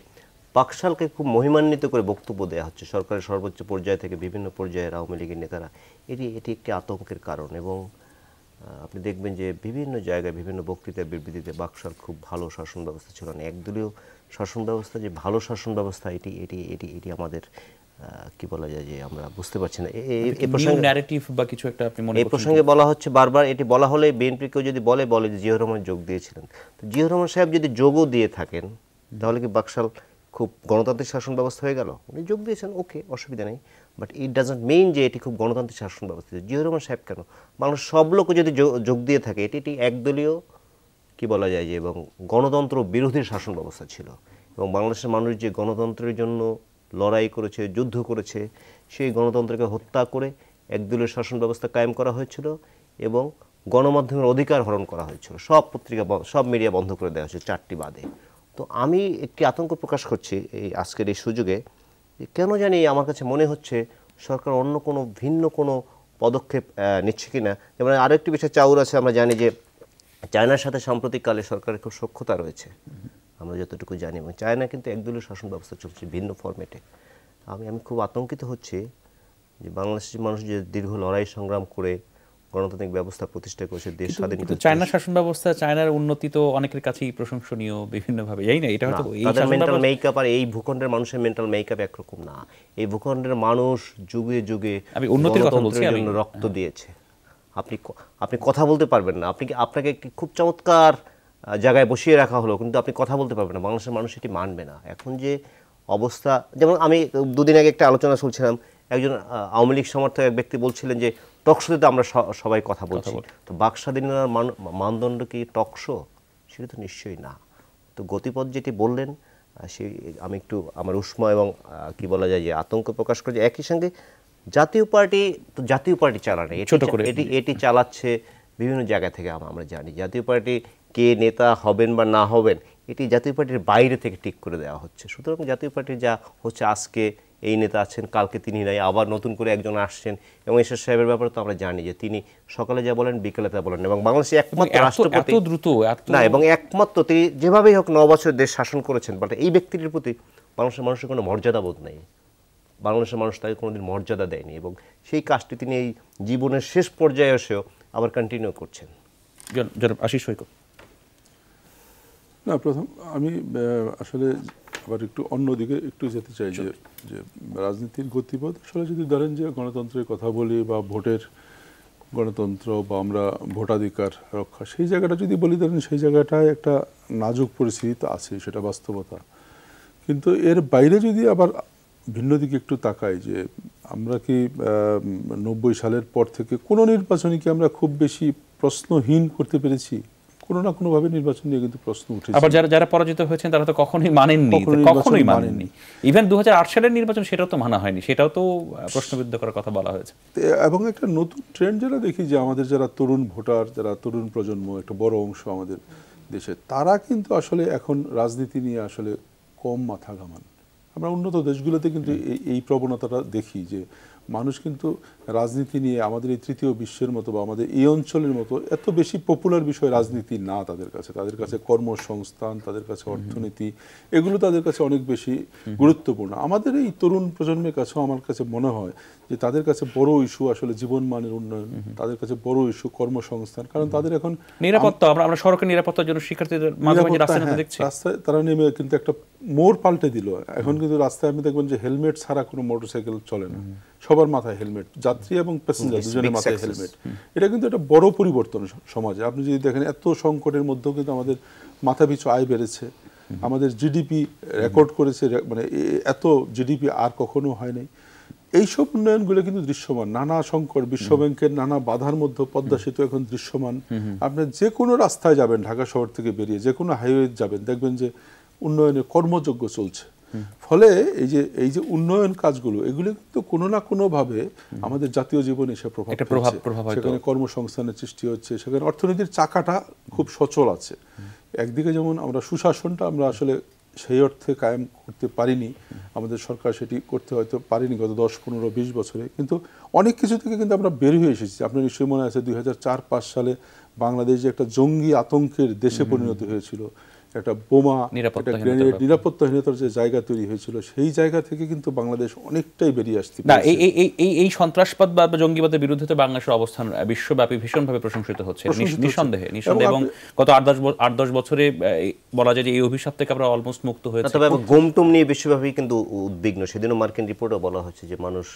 পাকশালকে খুব মহিমান্বিত করে বক্তব্য দেওয়া হচ্ছে সরকারের সর্বোচ্চ পর্যায় থেকে বিভিন্ন পর্যায়ের আওয়ামী লীগের নেতারা। এটি একটি আতঙ্কের কারণ, এবং আপনি দেখবেন যে বিভিন্ন জায়গায় বিভিন্ন বক্তৃতার বিবৃতিতে বাকশাল খুব ভালো শাসন ব্যবস্থা ছিল না, একদলীয় শাসন ব্যবস্থা, যে ভালো শাসন ব্যবস্থা এটি এটি এটি এটি আমাদের কি বলা যায় যে আমরা বুঝতে পারছি না। এই প্রসঙ্গে ন্যারেটিভ বা কিছু একটা আপনি মনে, এই প্রসঙ্গে বলা হচ্ছে বারবার, এটি বলা হলে বিএনপি কেউ যদি বলে যে জিয়াউর রহমান যোগ দিয়েছিলেন, তো জিয়াউর রহমান সাহেব যদি যোগও দিয়ে থাকেন তাহলে কি বাকশাল খুব গণতান্ত্রিক শাসন ব্যবস্থা হয়ে গেল? উনি যোগ দিয়েছেন, ওকে, অসুবিধা নেই, বাট ইট ডাজন্ট মিন যে এটি খুব গণতান্ত্রিক শাসন ব্যবস্থা। জিয়াউর রহমান সাহেব কেন, বাংলার সব লোক যদি যোগ দিয়ে থাকে, এটি একদলীয় কি বলা যায় যে, এবং গণতন্ত্র বিরোধী শাসন ব্যবস্থা ছিল। এবং বাংলাদেশের মানুষ যে গণতন্ত্রের জন্য লড়াই করেছে, যুদ্ধ করেছে, সেই গণতন্ত্রকে হত্যা করে একদলীয় শাসন ব্যবস্থা কায়েম করা হয়েছিল, এবং গণমাধ্যমের অধিকার হরণ করা হয়েছিল। সব পত্রিকা, সব মিডিয়া বন্ধ করে দেওয়া হয়েছে 4টি বাদে। তো আমি একটি আতঙ্ক প্রকাশ করছি এই আজকের এই সুযোগে, কেন জানি আমার কাছে মনে হচ্ছে সরকার অন্য কোনো ভিন্ন কোনো পদক্ষেপ নিচ্ছে কিনা। যেমন আরেকটি বিষয় চাউর আছে, আমরা জানি যে চায়নার সাথে সাম্প্রতিককালে সরকারের খুব সখ্যতা রয়েছে আমরা যতটুকু জানি, এবং চায়না কিন্তু একদলীয় শাসন ব্যবস্থা চলছে ভিন্ন ফরম্যাটে। আমি খুব আতঙ্কিত হচ্ছি যে বাংলাদেশের মানুষ যে দীর্ঘ লড়াই সংগ্রাম করে গণতান্ত্রিক ব্যবস্থা প্রতিষ্ঠা করেছে, দেশ স্বাধীন করেছে। চায়না শাসন ব্যবস্থা, চায়নার উন্নতি তো অনেকের কাছেই প্রশংসনীয় বিভিন্নভাবে, এই না, এটা হয়তো তাদের মেন্টাল মেকআপ আর এই ভূখণ্ডের মানুষের মেন্টাল মেকআপ একরকম না। এই ভূখণ্ডের মানুষ যুগে যুগে আমি উন্নতির কথা বলছি, জন্য রক্ত দিয়েছে। আপনি কথা বলতে পারবেন না, আপনাকে খুব চমৎকার জায়গায় বসিয়ে রাখা হলো, কিন্তু আপনি কথা বলতে পারবেন না, বাংলাদেশের মানুষ এটি মানবে না। এখন যে অবস্থা, যেমন আমি দুদিন আগে একটা আলোচনা শুনছিলাম, একজন আওয়ামী লীগ সমর্থক এক ব্যক্তি বলছিলেন যে টকশোতে তো আমরা সবাই কথা বলছি, তো বাক স্বাধীনতার মানদণ্ড কি টকশো? সেটা তো নিশ্চয়ই না। তো গতিপথ যেটি বললেন, সেই আমি একটু আমার উষ্মা এবং কি বলা যায় যে আতঙ্ক প্রকাশ করে। একই সঙ্গে জাতীয় পার্টি চালানো, এটি চালাচ্ছে বিভিন্ন জায়গা থেকে। আমরা জানি জাতীয় পার্টি কে নেতা হবেন বা না হবেন, এটি জাতীয় পার্টির বাইরে থেকে ঠিক করে দেওয়া হচ্ছে। সুতরাং জাতীয় পার্টির যা হচ্ছে, আজকে এই নেতা আছেন, কালকে তিনি নাই, আবার নতুন করে একজন আসছেন। এবং এরশাদ সাহেবের ব্যাপারে তো আমরা জানি যে তিনি সকালে যা বলেন বিকেলে তা বলেন, এবং বাংলাদেশে একমাত্র রাষ্ট্রপতি না, এবং একমাত্র তিনি যেভাবেই হোক 9 বছর দেশ শাসন করেছেন, বাট এই ব্যক্তিটির প্রতি বাংলাদেশের মানুষের কোনো মর্যাদা বোধ নেই। বাংলাদেশের মানুষ তাকে কোনোদিন মর্যাদা দেয়নি, এবং সেই কাজটি তিনি এই জীবনের শেষ পর্যায়ে এসেও আবার কন্টিনিউ করছেন। আশিস সৈকত। না, প্রথম আমি আসলে আবার একটু অন্যদিকে একটু যেতে চাই যে যে রাজনীতির গতিপথ আসলে যদি ধরেন যে গণতন্ত্রের কথা বলি বা ভোটের গণতন্ত্র বা আমরা ভোটাধিকার রক্ষা, সেই জায়গাটা যদি বলি ধরেন সেই জায়গাটায় একটা নাজুক পরিস্থিতি তো আছে, সেটা বাস্তবতা। কিন্তু এর বাইরে যদি আবার ভিন্ন দিকে একটু তাকাই যে আমরা কি 90 সালের পর থেকে কোনো নির্বাচনই কি আমরা খুব বেশি প্রশ্নহীন করতে পেরেছি? কোনো না কোনোভাবে নির্বাচন নিয়ে কিন্তু প্রশ্ন উঠেছে। আবার যারা পরাজিত হয়েছেন তারা তো কখনোই মানেননি। ইভেন 2008 সালের নির্বাচন সেটাও তো মানা হয়নি, সেটাও তো প্রশ্নবিদ্ধ করার কথা বলা হয়েছে। এবং একটা নতুন ট্রেন্ড যারা দেখি যে আমাদের যারা তরুণ ভোটার, যারা তরুণ প্রজন্ম, একটা বড় অংশ আমাদের দেশে, তারা কিন্তু আসলে এখন রাজনীতি নিয়ে আসলে কম মাথা ঘামান। আমরা উন্নত দেশগুলোতে কিন্তু এই প্রবণতাটা দেখি যে মানুষ কিন্তু রাজনীতি নিয়ে আমাদের এই তৃতীয় বিশ্বের মতো বা আমাদের এই অঞ্চলের মতো এত বেশি পপুলার বিষয় রাজনীতি না তাদের কাছে কর্মসংস্থান, তাদের কাছে অর্থনীতি, এগুলো তাদের কাছে অনেক বেশি গুরুত্বপূর্ণ। আমাদের এই তরুণ প্রজন্মের কাছেও আমার কাছে মনে হয় যে তাদের কাছে বড় ইস্যু আসলে জীবনমানের উন্নয়ন, তাদের কাছে বড় ইস্যু কর্মসংস্থান। কারণ তাদের এখন নিরাপত্তা, আমরা সরকারি নিরাপত্তার জন্য শিক্ষার্থীদের মাঝে মাঝে রাস্তায় তারা নেমে কিন্তু একটা মোড় পাল্টে দিল। এখন কিন্তু রাস্তায় আপনি দেখবেন যে হেলমেট ছাড়া কোনো মোটরসাইকেল চলে না, সবার মাথায় হেলমেট, যাত্রী এবং প্যাসেঞ্জার দুজনের মাথায় হেলমেট। এটা কিন্তু একটা বড় পরিবর্তন সমাজে। আপনি যদি দেখেন এত সংকটের মধ্যেও কিন্তু আমাদের মাথাপিছু আয় বেড়েছে, আমাদের জিডিপি রেকর্ড করেছে, মানে এত জিডিপি আর কখনো হয় নাই। এইসব উন্নয়নগুলো কিন্তু দৃশ্যমান। নানা সংকট, বিশ্বব্যাংকের নানা বাধার মধ্যে পদ্মা সেতু এখন দৃশ্যমান। আপনি যে কোনো রাস্তায় যাবেন, ঢাকা শহর থেকে বেরিয়ে যে কোনো হাইওয়ে যাবেন, দেখবেন যে উন্নয়নের কর্মযজ্ঞ চলছে। ফলে এই যে উন্নয়ন কাজগুলো, এগুলো কিন্তু কোনো না কোনোভাবে আমাদের জাতীয় জীবনে এসে প্রভাব, সেখানে কর্মসংস্থানের সৃষ্টি হচ্ছে, সেখানে অর্থনীতির চাকাটা খুব সচল আছে। একদিকে যেমন আমরা সুশাসনটা আমরা আসলে সেই অর্থে কায়েম করতে পারিনি, আমাদের সরকার সেটি করতে হয়তো পারিনি গত 10, 15, 20 বছরে, কিন্তু অনেক কিছু থেকে কিন্তু আমরা বের হয়ে এসেছি। আপনার নিশ্চয়ই মনে আছে 2004-05 সালে বাংলাদেশ যে একটা জঙ্গি আতঙ্কের দেশে পরিণত হয়েছিল, একটা বোমা, একটা গ্রেনেড, নিরাপত্তাহীনতার যে জায়গা তৈরি হয়েছিল, সেই জায়গা থেকে কিন্তু বাংলাদেশ অনেকটাই বেরিয়ে আসতে পারছে। এই সন্ত্রাসবাদ বা জঙ্গিবাদের বিরুদ্ধে তো বাংলাদেশের অবস্থান বিশ্বব্যাপী ভীষণভাবে প্রশংসিত হচ্ছে, নিঃসন্দেহে। এবং গত 8-10 বছরে বলা যায় যে এই অভিশাপ থেকে আমরা অলমোস্ট মুক্ত হয়েছি। তবে গুমটুম নিয়ে বিশ্বব্যাপী কিন্তু উদ্বিগ্ন। সেদিনও মার্কিন রিপোর্টে বলা হচ্ছে যে মানুষ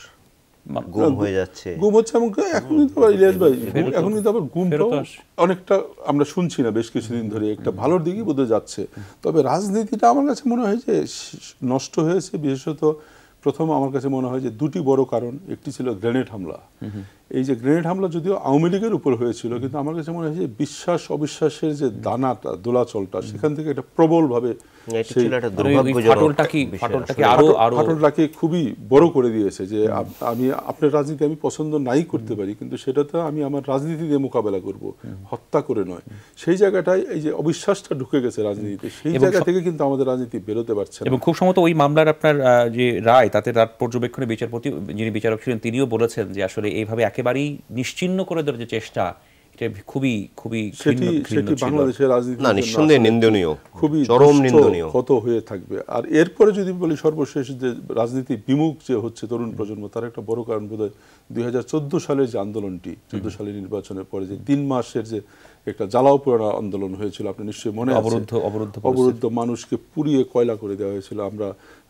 গুম হয়ে যাচ্ছে, গুম হচ্ছে। এবং এখন কিন্তু আবার ইলিয়াস ভাই, এখন কিন্তু আবার গুমটাও অনেকটা আমরা শুনছি না বেশ কিছুদিন ধরে, একটা ভালোর দিকেই বোধহয় যাচ্ছে। তবে রাজনীতিটা আমার কাছে মনে হয় যে নষ্ট হয়েছে। বিশেষত প্রথম আমার কাছে মনে হয় যে দুটি বড় কারণ। একটি ছিল গ্রেনেড হামলা। এই যে গ্রেনেড হামলা যদিও আওয়ামী লীগের উপর হয়েছিল, কিন্তু আমার কাছে মনে হয় যে বিশ্বাস অবিশ্বাসের যে দানাটা, দোলাচলটা, সেখান থেকে একটা প্রবলভাবে ফাটলটাকে খুবই বড় করে দিয়েছে। যে আপনার রাজনীতি আমি পছন্দ নাই করতে পারি, কিন্তু সেটাতে আমি আমার রাজনীতি দিয়ে মোকাবেলা করব, হত্যা করে নয়। সেই জায়গাটায় এই যে অবিশ্বাসটা ঢুকে গেছে রাজনীতিতে, সেই জায়গা থেকে কিন্তু আমাদের রাজনীতি বেরোতে পারছে না। এবং খুব সম্ভবত ওই মামলার আপনার যে রায়, তাতে তার পর্যবেক্ষণে বিচারপতি, যিনি বিচারক ছিলেন, তিনিও বলেছেন যে আসলে এইভাবে একেবারেই নিশ্চিহ্ন করে দেওয়ার যে চেষ্টা, খুবই খুবই বাংলাদেশের রাজনীতি না নিঃসন্দেহে নিন্দনীয়, খুবই চরম নিন্দনীয় কত হয়ে থাকবে। আর এরপরে যদি বলি সর্বশেষ যে রাজনীতি বিমুখ যে হচ্ছে তরুণ প্রজন্ম, তার একটা বড় কারণ বোধহয় 2014 সালের যে আন্দোলনটি, 14 সালের নির্বাচনের পরে যে 3 মাসের যে একটা জ্বালাও পোড়া আন্দোলন হয়েছিল, আপনি নিশ্চয়ই মনে আছে। অবরুদ্ধ মানুষকে পুড়িয়ে কয়লা করে দেওয়া হয়েছিল। আমরা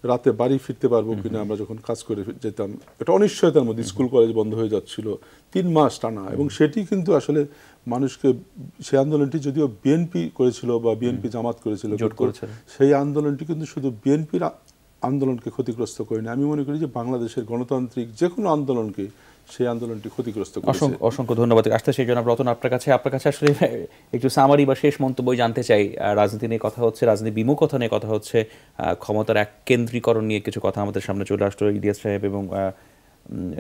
রাতে বাড়ি ফিরতে পারবো কিনা, আমরা যখন কাজ করে যেতাম, একটা অনিশ্চয়তার মধ্যে স্কুল কলেজ বন্ধ হয়ে যাচ্ছিল 3 মাস টানা। এবং সেটি কিন্তু আসলে মানুষকে, সেই আন্দোলনটি যদিও বিএনপি করেছিল বা বিএনপি জামাত করেছিল, সেই আন্দোলনটি কিন্তু শুধু বিএনপির আন্দোলনকে ক্ষতিগ্রস্ত করেনি। আমি মনে করি যে বাংলাদেশের গণতান্ত্রিক যে কোনো আন্দোলনকে সেই আন্দোলনটি ক্ষতিগ্রস্ত করেছে। অসংখ্য ধন্যবাদ। আসতে সেই জন্য রতন, আপনার কাছে আসলে একটু সামারি বা শেষ মন্তব্য জানতে চাই। রাজনীতি নিয়ে কথা হচ্ছে, রাজনীতি বিমুখতা নিয়ে কথা হচ্ছে, ক্ষমতার এক কেন্দ্রীকরণ নিয়ে কিছু কথা আমাদের সামনে চলে আসলো। ইলিয়াস সাহেব এবং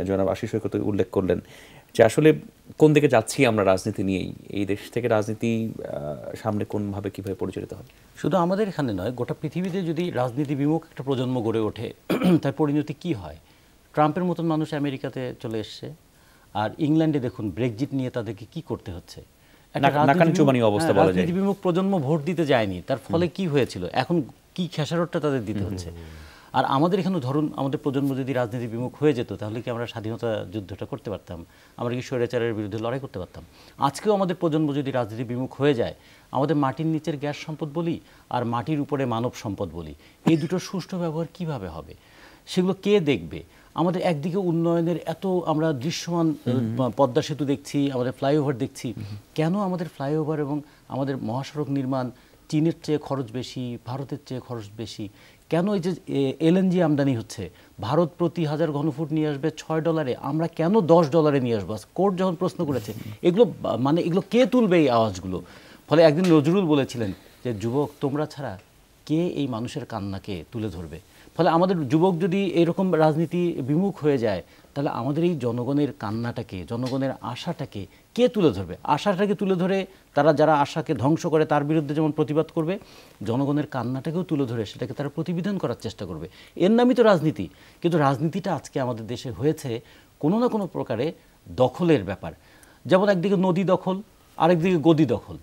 জনাব আশিস সৈকত উল্লেখ করলেন যে আসলে কোন দিকে যাচ্ছি আমরা রাজনীতি নিয়েই, এই দেশ থেকে রাজনীতি সামনে কোনভাবে কিভাবে পরিচালিত হবে। শুধু আমাদের এখানে নয়, গোটা পৃথিবীতে যদি রাজনীতি বিমুখ একটা প্রজন্ম গড়ে ওঠে, তার পরিণতি কি হয়? ট্রাম্পের মতন মানুষ আমেরিকাতে চলে এসছে, আর ইংল্যান্ডে দেখুন ব্রেক্সিট নিয়ে তাদেরকে কি করতে হচ্ছে। রাজনীতি বিমুখ প্রজন্ম ভোট দিতে যায়নি, তার ফলে কি হয়েছিল, এখন কি খেসারতটা তাদের দিতে হচ্ছে। আর আমাদের এখানে ধরুন আমাদের প্রজন্ম যদি রাজনীতি বিমুখ হয়ে যেত তাহলে কি আমরা স্বাধীনতা যুদ্ধটা করতে পারতাম, আমরা কি স্বৈরাচারের বিরুদ্ধে লড়াই করতে পারতাম? আজকেও আমাদের প্রজন্ম যদি রাজনীতি বিমুখ হয়ে যায়, আমাদের মাটির নিচের গ্যাস সম্পদ বলি আর মাটির উপরে মানব সম্পদ বলি, এই দুটোর সুষ্ঠু ব্যবহার কিভাবে হবে, সেগুলো কে দেখবে? আমাদের একদিকে উন্নয়নের এত আমরা দৃশ্যমান পদ্মা সেতু দেখছি, আমাদের ফ্লাইওভার দেখছি, কেন আমাদের ফ্লাইওভার এবং আমাদের মহাসড়ক নির্মাণ চীনের চেয়ে খরচ বেশি, ভারতের চেয়ে খরচ বেশি? কেন এই যে এলএনজি আমদানি হচ্ছে, ভারত প্রতি 1000 ঘনফুট নিয়ে আসবে $6, আমরা কেন $10 নিয়ে আসবো? কোর্ট যখন প্রশ্ন করেছে, এগুলো মানে এগুলো কে তুলবে এই আওয়াজগুলো? ফলে একদিন নজরুল বলেছিলেন যে যুবক তোমরা ছাড়া কে এই মানুষের কান্নাকে তুলে ধরবে? ফলে আমাদের যুবক যদি এরকম রাজনীতি বিমুখ হয়ে যায়, তাহলে আমাদের এই জনগণের কান্নাটাকে, জনগণের আশাটাকে কে তুলে ধরবে? আশাটাকে তুলে ধরে তারা যারা আশাকে ধ্বংস করে তার বিরুদ্ধে যেমন প্রতিবাদ করবে, জনগণের কান্নাটাকেও তুলে ধরে সেটাকে তারা প্রতিবিধান করার চেষ্টা করবে। এর নামই তো রাজনীতি। কিন্তু রাজনীতিটা আজকে আমাদের দেশে হয়েছে কোনো না কোনো প্রকারে দখলের ব্যাপার। যেমন একদিকে নদী দখল, আরেকদিকে গদি দখল।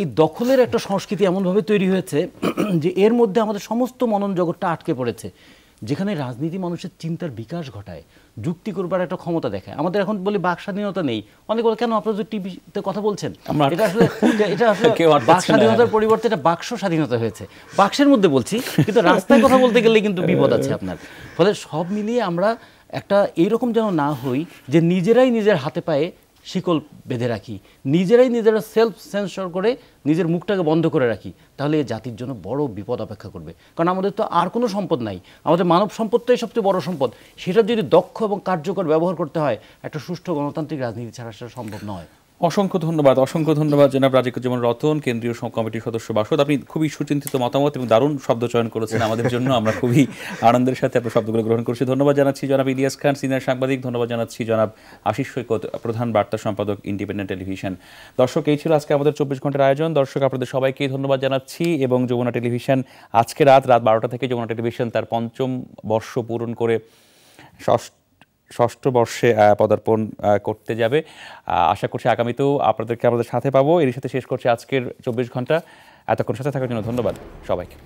এই দখলের একটা সংস্কৃতি এমনভাবে তৈরি হয়েছে যে এর মধ্যে আমাদের সমস্ত মনন জগৎটা আটকে পড়েছে, যেখানে রাজনীতি মানুষের চিন্তার বিকাশ ঘটায়, যুক্তি করবার একটা ক্ষমতা দেখায়। আমাদের এখন বলি বাক স্বাধীনতা নেই, অনেকে বলে কেন আপনারা তো টিভিতে কথা বলছেন, এটা আসলে বাক স্বাধীনতার পরিবর্তে এটা বাক্স স্বাধীনতা হয়েছে। বাক্সের মধ্যে বলছি, কিন্তু রাস্তায় কথা বলতে গেলে কিন্তু বিপদ আছে আপনার। ফলে সব মিলিয়ে আমরা একটা এইরকম যেন না হই যে নিজেরাই নিজের হাতে পায়ে শিকল বেঁধে রাখি, নিজেরাই নিজেরা সেলফ সেন্সর করে নিজের মুখটাকে বন্ধ করে রাখি, তাহলে এই জাতির জন্য বড় বিপদ অপেক্ষা করবে। কারণ আমাদের তো আর কোনো সম্পদ নাই, আমাদের মানব সম্পদটাই সবচেয়ে বড় সম্পদ। সেটা যদি দক্ষ এবং কার্যকর ব্যবহার করতে হয়, একটা সুষ্ঠু গণতান্ত্রিক রাজনীতি ছাড়া সেটা সম্ভব নয়। অসংখ্য ধন্যবাদ জনাব রাজিকুজ্জামান রতন, কেন্দ্রীয় কমিটির সদস্য বাসদ। আপনি খুবই সুচিন্তিত মতামত এবং দারুণ শব্দ চয়ন করেছেন আমাদের জন্য, আমরা খুবই আনন্দের সাথে আপনার শব্দগুলো গ্রহণ করছি। ধন্যবাদ জানাচ্ছি জনাব ইলিয়াস খান, সিনিয়র সাংবাদিক। ধন্যবাদ জানাচ্ছি জনাব আশিস সৈকত, প্রধান বার্তা সম্পাদক, ইন্ডিপেন্ডেন্ট টেলিভিশন। দর্শক, এই ছিল আজকে আমাদের 24 ঘন্টার আয়োজন। দর্শক, আপনাদের সবাইকে ধন্যবাদ জানাচ্ছি এবং যমুনা টেলিভিশন আজকে রাত 12টা থেকে যমুনা টেলিভিশন তার 5ম বর্ষ পূরণ করে ষষ্ঠ বর্ষে পদার্পণ করতে যাবে। আশা করছি আগামীতেও আপনাদেরকে আমাদের সাথে পাবো। এর সাথে শেষ করছি আজকের 24 ঘন্টা। এতক্ষণ সাথে থাকার জন্য ধন্যবাদ সবাইকে।